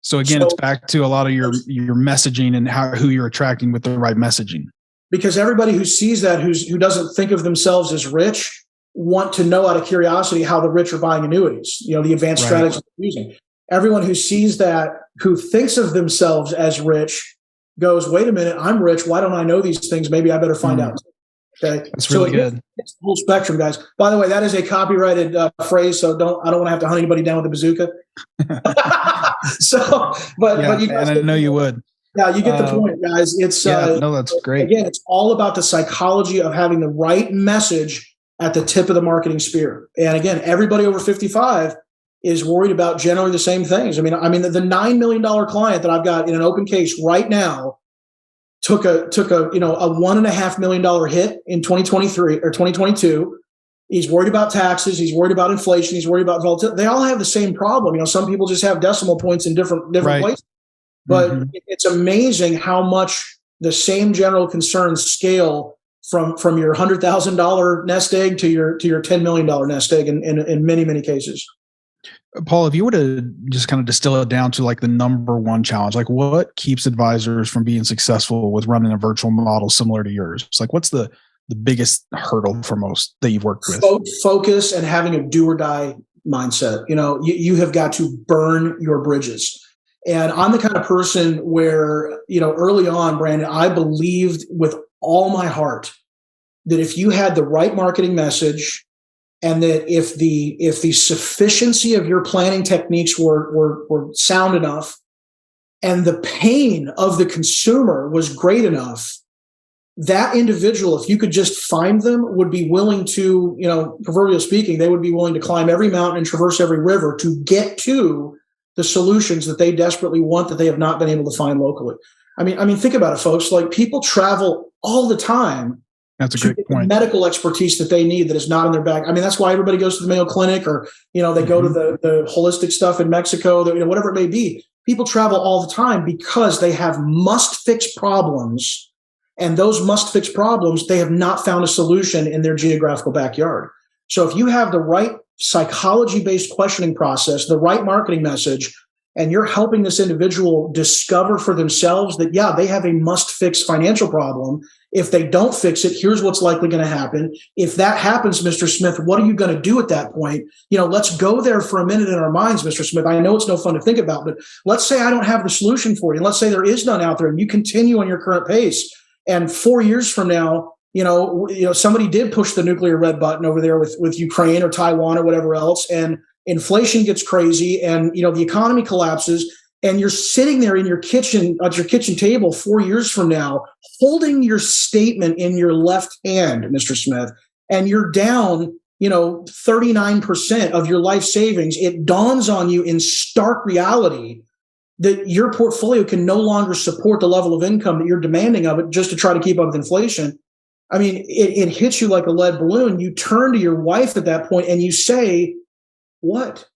[SPEAKER 1] So again, it's back to a lot of your messaging and who you're attracting with the right messaging.
[SPEAKER 2] Because everybody who sees that, who doesn't think of themselves as rich, want to know out of curiosity how the rich are buying annuities, the advanced strategies they're using. Everyone who sees that, who thinks of themselves as rich, goes, wait a minute, I'm rich. Why don't I know these things? Maybe I better find out. Okay.
[SPEAKER 1] That's really good.
[SPEAKER 2] It's the whole spectrum, guys. By the way, that is a copyrighted phrase. So I don't want to have to hunt anybody down with a bazooka. But you guys,
[SPEAKER 1] and I know you would.
[SPEAKER 2] Yeah, you get the point, guys. It's
[SPEAKER 1] that's great.
[SPEAKER 2] Again, it's all about the psychology of having the right message at the tip of the marketing spear. And again, everybody over 55 is worried about generally the same things. the $9 million client that I've got in an open case right now took a $1.5 million hit in 2023 or 2022. He's worried about taxes. He's worried about inflation. He's worried about volatility. They all have the same problem. Some people just have decimal points in different places. But it's amazing how much the same general concerns scale from your $100,000 nest egg to your $10 million nest egg in many, many cases.
[SPEAKER 1] Paul, if you were to just kind of distill it down to the number one challenge, what keeps advisors from being successful with running a virtual model similar to yours? It's what's the biggest hurdle for most that you've worked with?
[SPEAKER 2] Focus and having a do or die mindset. You have got to burn your bridges. And I'm the kind of person where, early on, Brandon, I believed with all my heart that if you had the right marketing message, and that if the sufficiency of your planning techniques were sound enough, and the pain of the consumer was great enough, that individual, if you could just find them, would be willing to, proverbially speaking, they would be willing to climb every mountain and traverse every river to get to the solutions that they desperately want that they have not been able to find locally. Think about it, folks. People travel all the time.
[SPEAKER 1] That's a great point.
[SPEAKER 2] Medical expertise that they need that is not in their bag. That's why everybody goes to the Mayo Clinic, or they go to the holistic stuff in Mexico, whatever it may be. People travel all the time because they have must-fix problems, and those must-fix problems, they have not found a solution in their geographical backyard. So if you have the right psychology-based questioning process, the right marketing message, and you're helping this individual discover for themselves that, yeah, they have a must-fix financial problem. If they don't fix it, here's what's likely going to happen. If that happens, Mr. Smith, what are you going to do at that point? Let's go there for a minute in our minds, Mr. Smith. I know it's no fun to think about, but let's say I don't have the solution for you. And let's say there is none out there and you continue on your current pace. And 4 years from now, somebody did push the nuclear red button over there with Ukraine or Taiwan or whatever else. And inflation gets crazy and, the economy collapses. And you're sitting there in your kitchen, at your kitchen table 4 years from now, holding your statement in your left hand, Mr. Smith, and you're down, 39% of your life savings. It dawns on you in stark reality that your portfolio can no longer support the level of income that you're demanding of it just to try to keep up with inflation. I mean, it hits you like a lead balloon. You turn to your wife at that point and you say, what?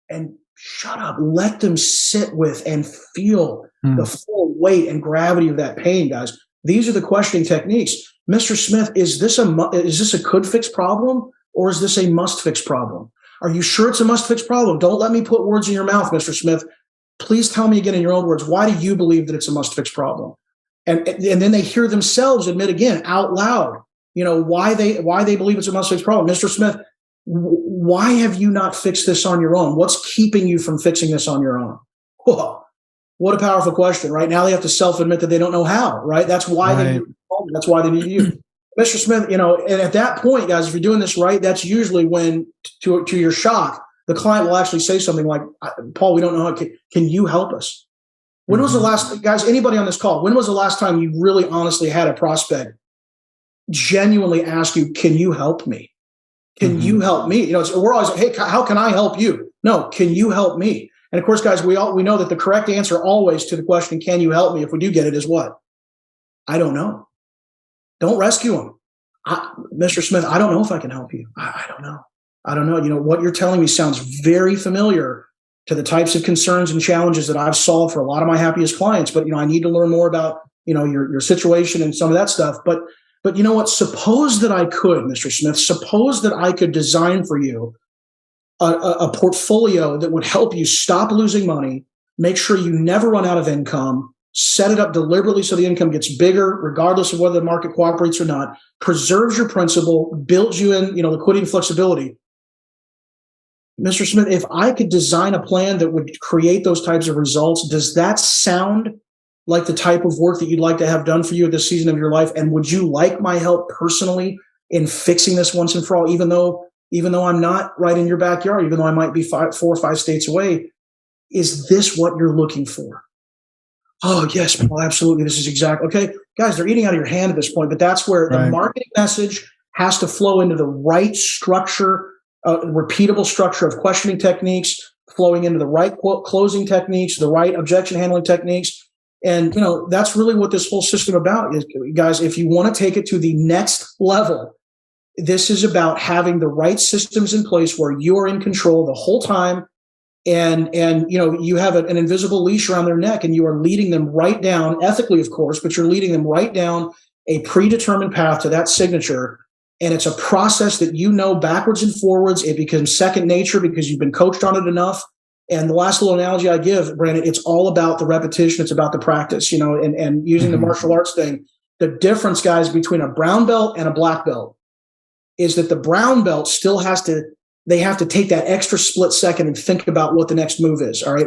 [SPEAKER 2] And shut up. Let them sit with and feel the full weight and gravity of that pain, guys. These are the questioning techniques. Mr. Smith, is this a could fix problem or is this a must fix problem? Are you sure it's a must fix problem? Don't let me put words in your mouth, Mr. Smith. Please tell me again in your own words, why do you believe that it's a must fix problem? And then they hear themselves admit again out loud, why they believe it's a must fix problem. Mr. Smith, why have you not fixed this on your own? What's keeping you from fixing this on your own? Whoa, what a powerful question, right? Now they have to self-admit that they don't know how, right? That's why they need you. Mr. Smith, and at that point, guys, if you're doing this right, that's usually when, to your shock, the client will actually say something like, Paul, we don't know how, can you help us? When was the last, guys, anybody on this call, when was the last time you really honestly had a prospect genuinely ask you, can you help me? Can you help me? We're always, hey, how can I help you? No, can you help me? And of course, guys, we know that the correct answer always to the question, can you help me? If we do get it, is what? I don't know. Don't rescue him. Mr. Smith, I don't know if I can help you. I don't know. I don't know. What you're telling me sounds very familiar to the types of concerns and challenges that I've solved for a lot of my happiest clients. But, I need to learn more about, your situation and some of that stuff. But you know what? Suppose that I could, Mr. Smith, suppose that I could design for you a portfolio that would help you stop losing money, make sure you never run out of income, set it up deliberately so the income gets bigger, regardless of whether the market cooperates or not, preserves your principal, builds you in, liquidity and flexibility. Mr. Smith, if I could design a plan that would create those types of results, does that sound like the type of work that you'd like to have done for you at this season of your life? And would you like my help personally in fixing this once and for all, even though I'm not right in your backyard, even though I might be 4 or 5 states away? Is this what you're looking for? Oh, yes, Paul, absolutely. This is exactly. Okay, guys, they're eating out of your hand at this point, but that's where the marketing message has to flow into the right structure, repeatable structure of questioning techniques, flowing into the right closing techniques, the right objection handling techniques. And, that's really what this whole system about is, guys. If you want to take it to the next level, this is about having the right systems in place where you're in control the whole time. And you have an invisible leash around their neck and you are leading them right down, ethically, of course, but you're leading them right down a predetermined path to that signature. And it's a process that backwards and forwards. It becomes second nature because you've been coached on it enough. And the last little analogy I give, Brandon, it's all about the repetition. It's about the practice, and using the martial arts thing. The difference, guys, between a brown belt and a black belt is that the brown belt still they have to take that extra split second and think about what the next move is. All right.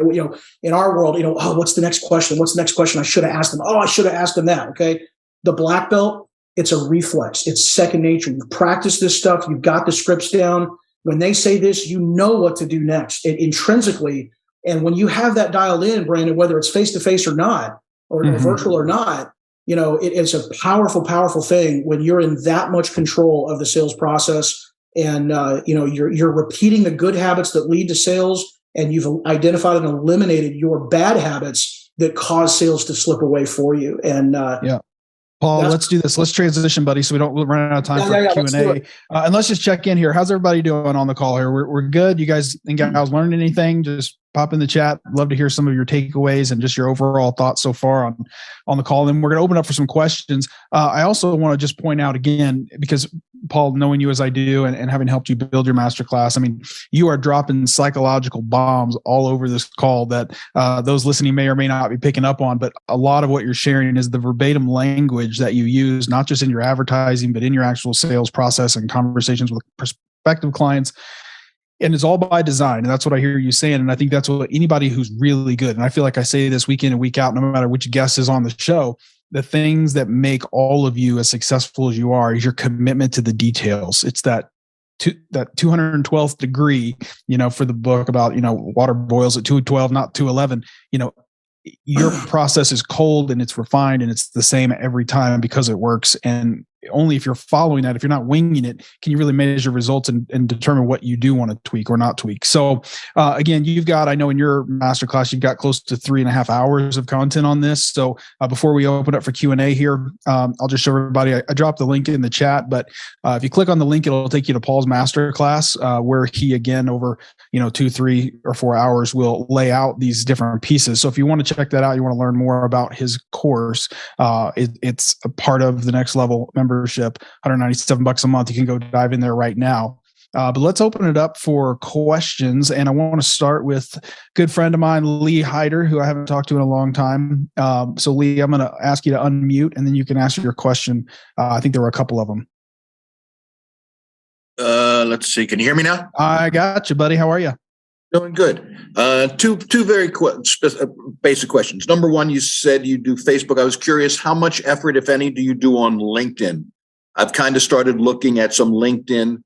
[SPEAKER 2] In our world, what's the next question? What's the next question? I should have asked them. Oh, I should have asked them that. Okay. The black belt, it's a reflex. It's second nature. You've practiced this stuff. You've got the scripts down. When they say this, you know what to do next intrinsically. And when you have that dialed in, Brandon, whether it's face-to-face or not, or virtual or not, it is a powerful, powerful thing when you're in that much control of the sales process. And, you're repeating the good habits that lead to sales, and you've identified and eliminated your bad habits that cause sales to slip away for you. And,
[SPEAKER 1] Paul, let's do this. Let's transition, buddy, so we don't run out of time for Q&A. And let's just check in here. How's everybody doing on the call here? We're good. You guys think I was learning anything? Just pop in the chat. Love to hear some of your takeaways and just your overall thoughts so far on the call. And we're going to open up for some questions. I also want to just point out again, because Paul, knowing you as I do and having helped you build your masterclass, I mean, you are dropping psychological bombs all over this call that those listening may or may not be picking up on. But a lot of what you're sharing is the verbatim language that you use, not just in your advertising, but in your actual sales process and conversations with prospective clients. And it's all by design. And that's what I hear you saying. And I think that's what anybody who's really good, and I feel like I say this week in and week out, no matter which guest is on the show, the things that make all of you as successful as you are is your commitment to the details. It's that 212th degree, for the book about, water boils at 212, not 211, your process is cold and it's refined and it's the same every time because it works. And only if you're following that, if you're not winging it, can you really measure results and determine what you do want to tweak or not tweak. So again, I know in your masterclass, you've got close to 3.5 hours of content on this. So before we open up for Q&A here, I'll just show everybody, I dropped the link in the chat, but if you click on the link, it'll take you to Paul's masterclass where he, again, over 2, 3, or 4 hours will lay out these different pieces. So if you want to check that out, you want to learn more about his course, it's a part of the Next Level membership, $197 a month. You can go dive in there right now. But let's open it up for questions. And I want to start with a good friend of mine, Lee Hyder, who I haven't talked to in a long time. So Lee, I'm going to ask you to unmute and then you can ask your question. I think there were a couple of them.
[SPEAKER 3] Let's see. Can you hear me now?
[SPEAKER 1] I got you, buddy. How are you?
[SPEAKER 3] Doing good. Two very basic questions. Number one, you said you do Facebook. I was curious, how much effort, if any, do you do on LinkedIn? I've kind of started looking at some LinkedIn,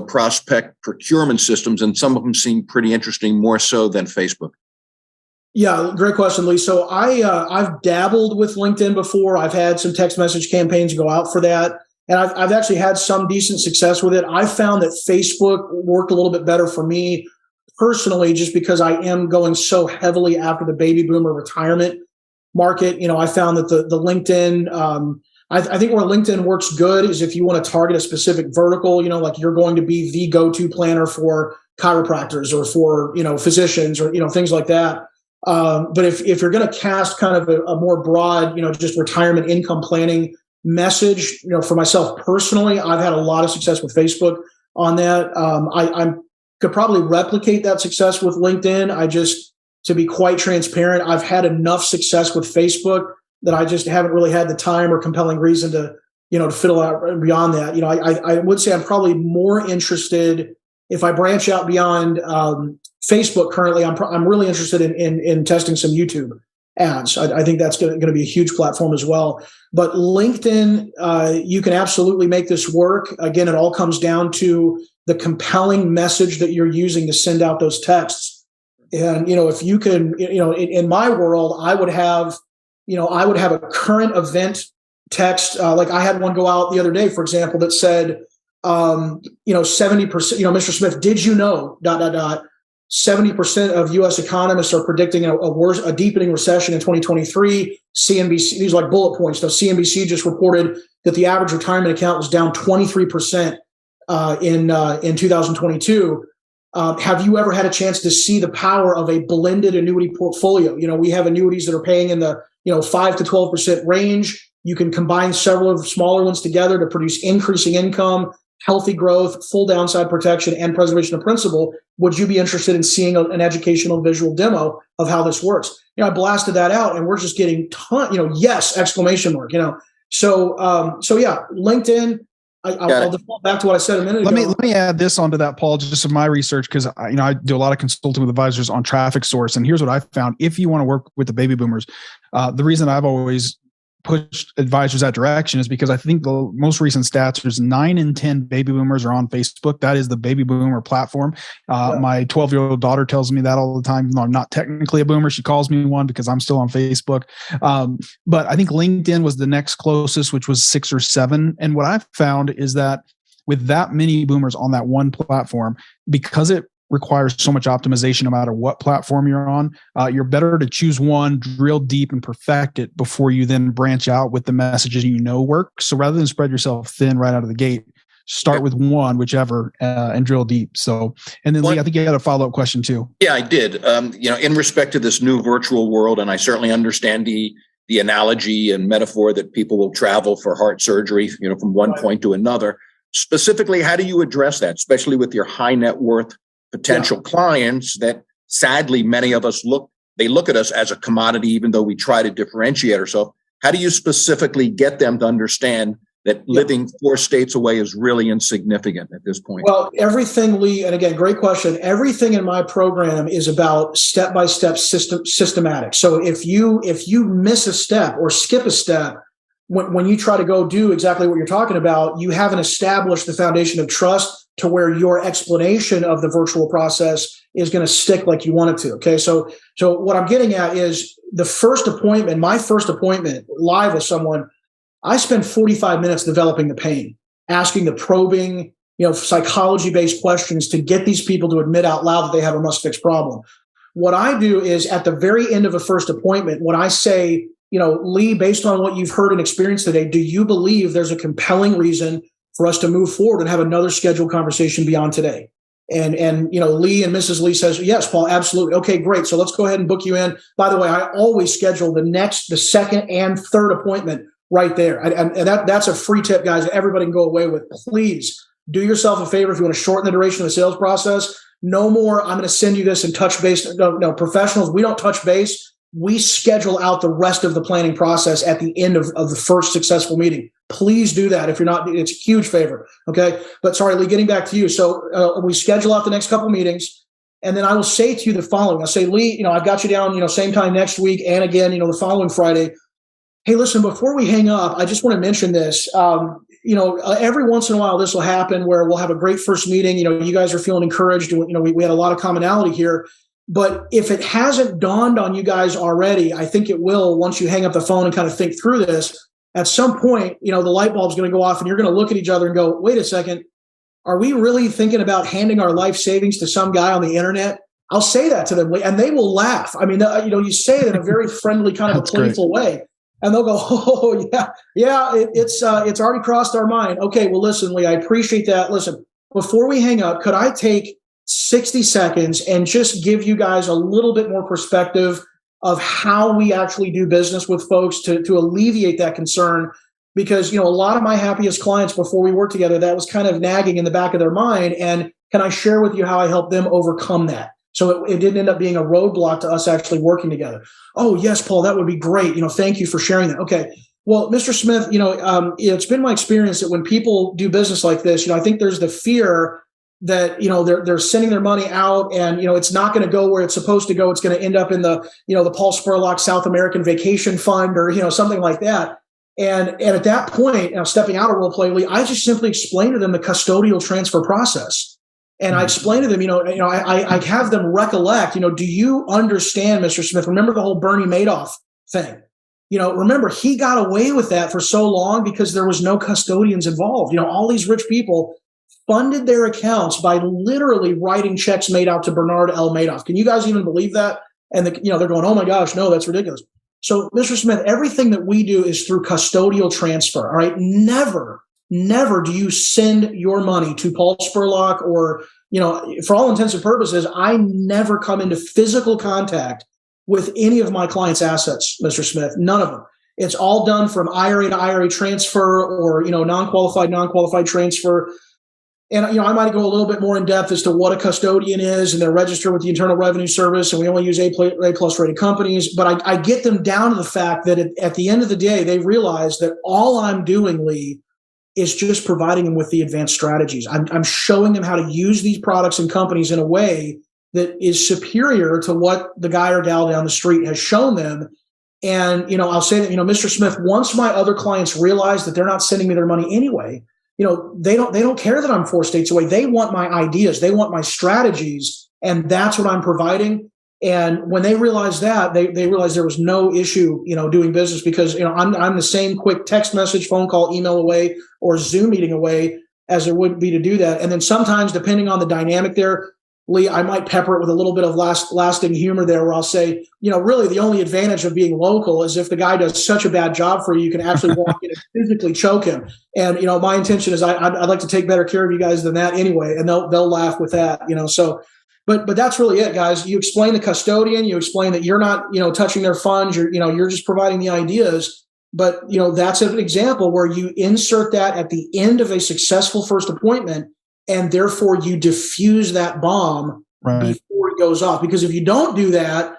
[SPEAKER 3] prospect procurement systems, and some of them seem pretty interesting, more so than Facebook.
[SPEAKER 2] Yeah, great question, Lee. So I've dabbled with LinkedIn before. I've had some text message campaigns go out for that. And I've actually had some decent success with it. I found that Facebook worked a little bit better for me personally, just because I am going so heavily after the baby boomer retirement market. I found that the LinkedIn, I think where LinkedIn works good is if you want to target a specific vertical, like you're going to be the go-to planner for chiropractors or for, physicians or, things like that. But if you're going to cast kind of a more broad, just retirement income planning message, for myself personally, I've had a lot of success with Facebook on that. I could probably replicate that success with LinkedIn. To be quite transparent, I've had enough success with Facebook that I just haven't really had the time or compelling reason to fiddle out beyond that. I would say I'm probably more interested, if I branch out beyond Facebook currently, I'm really interested in testing some YouTube ads. I think that's going to be a huge platform as well. But LinkedIn, you can absolutely make this work. Again, it all comes down to the compelling message that you're using to send out those texts. And, if you can, in my world, I would have a current event text. Like I had one go out the other day, for example, that said, 70%, Mr. Smith, did you know, ... 70% of U.S. economists are predicting a deepening recession in 2023. CNBC, these are like bullet points. Now, CNBC just reported that the average retirement account was down 23% in 2022. Have you ever had a chance to see the power of a blended annuity portfolio? We have annuities that are paying in the 5 to 12% range. You can combine several of smaller ones together to produce increasing income, healthy growth, full downside protection, and preservation of principal. Would you be interested in seeing an educational visual demo of how this works? I blasted that out, and we're just getting yes, exclamation mark. So yeah, LinkedIn. I'll default back to what I said a minute ago.
[SPEAKER 1] Let me add this onto that, Paul, just in my research, because I do a lot of consulting with advisors on traffic source, and here's what I found: if you want to work with the baby boomers, the reason I've always pushed advisors that direction is because I think the most recent stats is 9 in 10 baby boomers are on Facebook. That is the baby boomer platform. My 12-year-old daughter tells me that all the time. No, I'm not technically a boomer. She calls me one because I'm still on Facebook. But I think LinkedIn was the next closest, which was 6 or 7. And what I've found is that with that many boomers on that one platform, because it requires so much optimization no matter what platform you're on, you're better to choose one, drill deep and perfect it before you then branch out with the messages work. So rather than spread yourself thin right out of the gate, start with one, whichever, and drill deep. So, and then Lee, I think you had a follow-up question too.
[SPEAKER 3] Yeah, I did. In respect to this new virtual world, and I certainly understand the the analogy and metaphor that people will travel for heart surgery, from one point to another. Specifically, how do you address that, especially with your high net worth potential clients that sadly many of us look at us as a commodity, even though we try to differentiate ourselves? How do you specifically get them to understand that living 4 states away is really insignificant at this point?
[SPEAKER 2] Well, everything, Lee, and again, great question. Everything in my program is about step-by-step systematic. So if you miss a step or skip a step, when you try to go do exactly what you're talking about, you haven't established the foundation of trust to where your explanation of the virtual process is going to stick like you want it to. Okay. So what I'm getting at is my first appointment live with someone, I spend 45 minutes developing the pain, asking the probing, psychology-based questions to get these people to admit out loud that they have a must-fix problem. What I do is at the very end of a first appointment, when I say, Lee, based on what you've heard and experienced today, do you believe there's a compelling reason for us to move forward and have another scheduled conversation beyond today? And Lee and Mrs. Lee says, yes, Paul, absolutely. Okay, great. So let's go ahead and book you in. By the way, I always schedule the second and third appointment right there. And that's a free tip, guys, that everybody can go away with. Please do yourself a favor if you want to shorten the duration of the sales process. No more, I'm going to send you this and touch base. No, professionals, we don't touch base. We schedule out the rest of the planning process at the end of the first successful meeting. Please do that. If you're not, it's a huge favor. Okay. But sorry, Lee, getting back to you. So we schedule out the next couple meetings. And then I will say to you the following. I'll say, Lee, I've got you down, same time next week. And again, the following Friday. Hey, listen, before we hang up, I just want to mention this. Every once in a while, this will happen where we'll have a great first meeting. You guys are feeling encouraged. We had a lot of commonality here. But if it hasn't dawned on you guys already, I think it will once you hang up the phone and kind of think through this. At some point, the light bulb's going to go off and you're going to look at each other and go, wait a second, are we really thinking about handing our life savings to some guy on the internet? I'll say that to them and they will laugh. I mean, you say it in a very friendly, kind of a playful way. And they'll go, oh, yeah, it's already crossed our mind. Okay, well, listen, Lee, I appreciate that. Listen, before we hang up, could I take 60 seconds and just give you guys a little bit more perspective of how we actually do business with folks to alleviate that concern? Because, a lot of my happiest clients before we worked together, that was kind of nagging in the back of their mind. And can I share with you how I helped them overcome that? So it didn't end up being a roadblock to us actually working together. Oh, yes, Paul, that would be great. Thank you for sharing that. Okay. Well, Mr. Smith, it's been my experience that when people do business like this, I think there's the fear that, they're sending their money out and, it's not going to go where it's supposed to go. It's going to end up in the, the Paul Spurlock South American Vacation Fund or, something like that. And at that point, stepping out of role play, I just simply explain to them the custodial transfer process. And I explain to them, I have them recollect, do you understand, Mr. Smith? Remember the whole Bernie Madoff thing? Remember he got away with that for so long because there was no custodians involved. All these rich people funded their accounts by literally writing checks made out to Bernard L. Madoff. Can you guys even believe that? And they're going, oh my gosh, no, that's ridiculous. So, Mr. Smith, everything that we do is through custodial transfer. All right, never do you send your money to Paul Spurlock or, for all intents and purposes, I never come into physical contact with any of my clients' assets, Mr. Smith. None of them. It's all done from IRA to IRA transfer or, non-qualified transfer. And, I might go a little bit more in depth as to what a custodian is, and they're registered with the Internal Revenue Service, and we only use A+ rated companies. But I get them down to the fact that at the end of the day, they realize that all I'm doing, Lee, is just providing them with the advanced strategies. I'm showing them how to use these products and companies in a way that is superior to what the guy or gal down the street has shown them. And, I'll say that, Mr. Smith, once my other clients realize that they're not sending me their money anyway, they don't care that I'm 4 states away. They want my ideas. They want my strategies. And that's what I'm providing. And when they realized that, they realized there was no issue, doing business because, I'm the same quick text message, phone call, email away, or Zoom meeting away as there would be to do that. And then sometimes, depending on the dynamic there, Lee, I might pepper it with a little bit of lasting humor there where I'll say, really the only advantage of being local is if the guy does such a bad job for you, you can actually walk in and physically choke him. And, my intention is I'd like to take better care of you guys than that anyway. And they'll laugh with that, So but that's really it, guys. You explain the custodian, you explain that you're not, touching their funds. You're just providing the ideas. But, that's an example where you insert that at the end of a successful first appointment, and therefore you diffuse that bomb before it goes off. Because if you don't do that,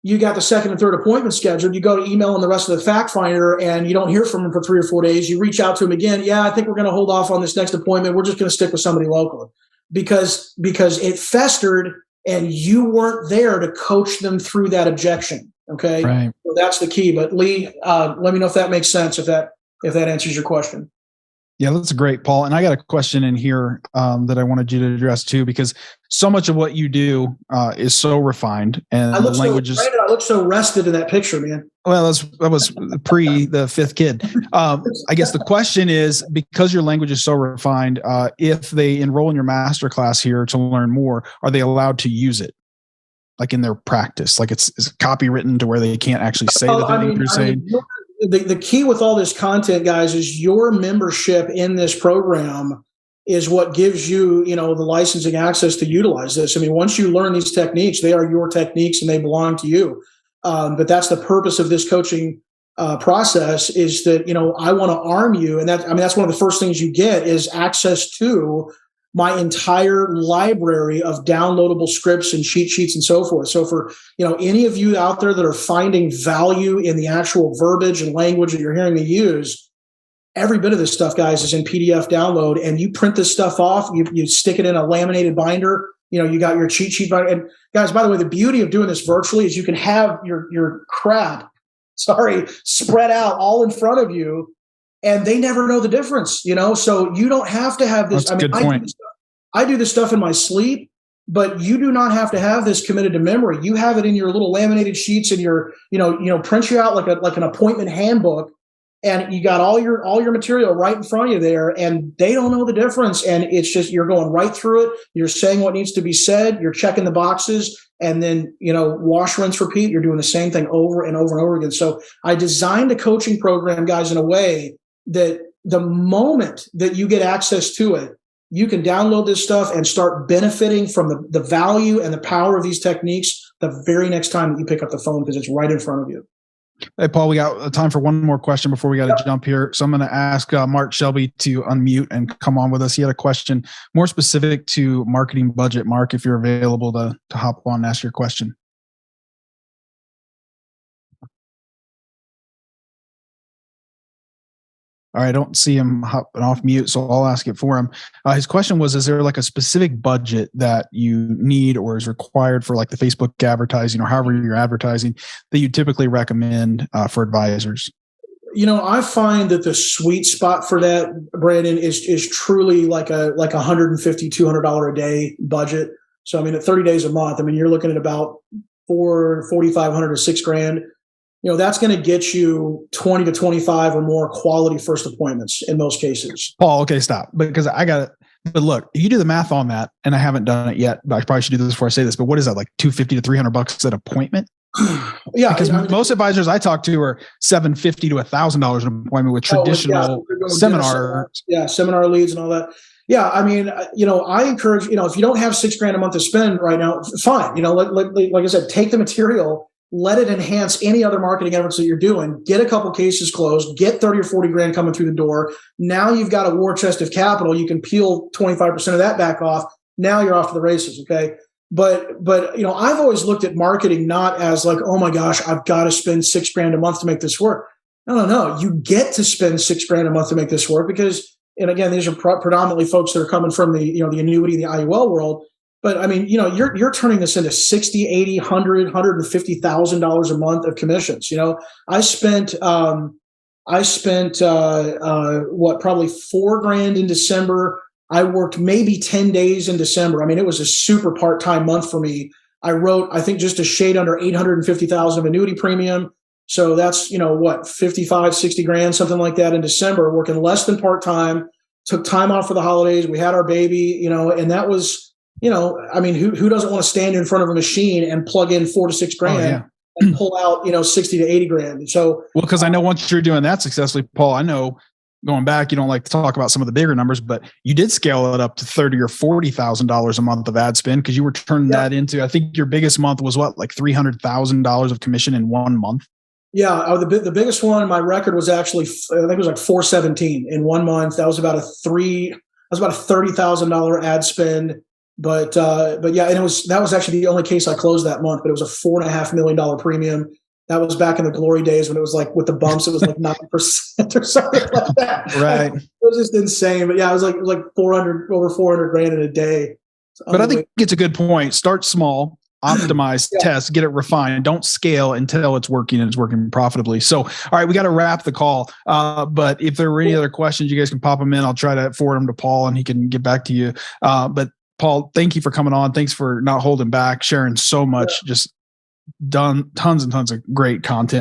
[SPEAKER 2] you got the second and third appointment scheduled. You go to email and the rest of the fact finder, and you don't hear from him for 3 or 4 days. You reach out to him again. Yeah, I think we're going to hold off on this next appointment. We're just going to stick with somebody local, because it festered, and you weren't there to coach them through that objection. Okay,
[SPEAKER 1] right.
[SPEAKER 2] So that's the key. But Lee, let me know if that makes sense. If that answers your question.
[SPEAKER 1] Yeah, that's great, Paul. And I got a question in here that I wanted you to address too, because so much of what you do is so refined, and the language is.
[SPEAKER 2] I look so rested in that picture, man.
[SPEAKER 1] Well, that was pre the fifth kid. I guess the question is, because your language is so refined, if they enroll in your master class here to learn more, are they allowed to use it, like in their practice? Like it's copywritten to where they can't actually say the thing you're saying?
[SPEAKER 2] The key with all this content, guys, is your membership in this program is what gives you, the licensing access to utilize this. I mean, once you learn these techniques, they are your techniques and they belong to you. But that's the purpose of this coaching process, is that, I want to arm you. And that's one of the first things you get is access to my entire library of downloadable scripts and cheat sheets and so forth. So for, any of you out there that are finding value in the actual verbiage and language that you're hearing me use, every bit of this stuff, guys, is in PDF download, and you print this stuff off, you stick it in a laminated binder, you got your cheat sheet binder. And guys, by the way, the beauty of doing this virtually is you can have your crap, spread out all in front of you, and they never know the difference, so you don't have to have this.
[SPEAKER 1] That's a good point.
[SPEAKER 2] I do this stuff in my sleep, but you do not have to have this committed to memory. You have it in your little laminated sheets and your, print you out like an appointment handbook, and you got all your material right in front of you there, and they don't know the difference. And it's just, you're going right through it. You're saying what needs to be said. You're checking the boxes, and then, wash, rinse, repeat. You're doing the same thing over and over and over again. So I designed a coaching program, guys, in a way that the moment that you get access to it, you can download this stuff and start benefiting from the value and the power of these techniques the very next time that you pick up the phone, because it's right in front of you.
[SPEAKER 1] Hey, Paul, we got time for one more question before we got to jump here. So I'm going to ask Mark Shelby to unmute and come on with us. He had a question more specific to marketing budget. Mark, if you're available to hop on and ask your question. All right, I don't see him hopping off mute, so I'll ask it for him. His question was, is there like a specific budget that you need or is required for like the Facebook advertising or however you're advertising that you typically recommend for advisors?
[SPEAKER 2] I find that the sweet spot for that, Brandon, is truly like a $150, $200 a day budget. So, I mean, at 30 days a month, you're looking at about $4,500 to $6,000. That's going to get you 20 to 25 or more quality first appointments in most cases.
[SPEAKER 1] Paul, okay, stop. Because I got it. But look, you do the math on that, and I haven't done it yet, but I probably should do this before I say this. But what is that, like $250 to $300 an appointment?
[SPEAKER 2] Yeah.
[SPEAKER 1] Because most advisors I talk to are $750 to $1,000 an appointment with traditional seminar.
[SPEAKER 2] Seminar leads and all that. Yeah. I encourage, if you don't have $6,000 a month to spend right now, fine. Like I said, take the material, let it enhance any other marketing efforts that you're doing. Get a couple cases closed, get 30 or 40 grand coming through the door. Now you've got a war chest of capital. You can peel 25% of that back off. Now you're off to the races. Okay. But I've always looked at marketing not as like, oh my gosh, I've got to spend $6,000 a month to make this work. No. You get to spend $6,000 a month to make this work because, and again, these are predominantly folks that are coming from the annuity, the IUL world. But you're turning this into $60,000, $80,000, $100,000, $150,000 a month of commissions. I spent probably $4,000 in December. I worked maybe 10 days in December. It was a super part-time month for me. I wrote, I think, just a shade under $850,000 of annuity premium. So that's, 55, 60 grand, something like that in December, working less than part-time, took time off for the holidays. We had our baby, and that was, who doesn't want to stand in front of a machine and plug in $4 to $6 grand and pull out, 60 to 80 grand. And so,
[SPEAKER 1] because I know once you're doing that successfully, Paul, I know going back, you don't like to talk about some of the bigger numbers, but you did scale it up to $30,000 or $40,000 a month of ad spend because you were turning that into, I think your biggest month was what, like $300,000 of commission in 1 month?
[SPEAKER 2] Yeah, the biggest one, my record was actually, I think it was like 417 in 1 month. That was about a $30,000 ad spend. But yeah, and that was actually the only case I closed that month, but it was a $4.5 million premium. That was back in the glory days when it was like with the bumps, it was like 9% or something like that.
[SPEAKER 1] Right.
[SPEAKER 2] It was just insane. But yeah, it was like over 400 grand in a day.
[SPEAKER 1] But I think it's a good point. Start small, optimize, test, get it refined. Don't scale until it's working and it's working profitably. So, all right, we got to wrap the call. But if there were any other questions, you guys can pop them in. I'll try to forward them to Paul and he can get back to you. But Paul, thank you for coming on. Thanks for not holding back, sharing so much, just done tons and tons of great content.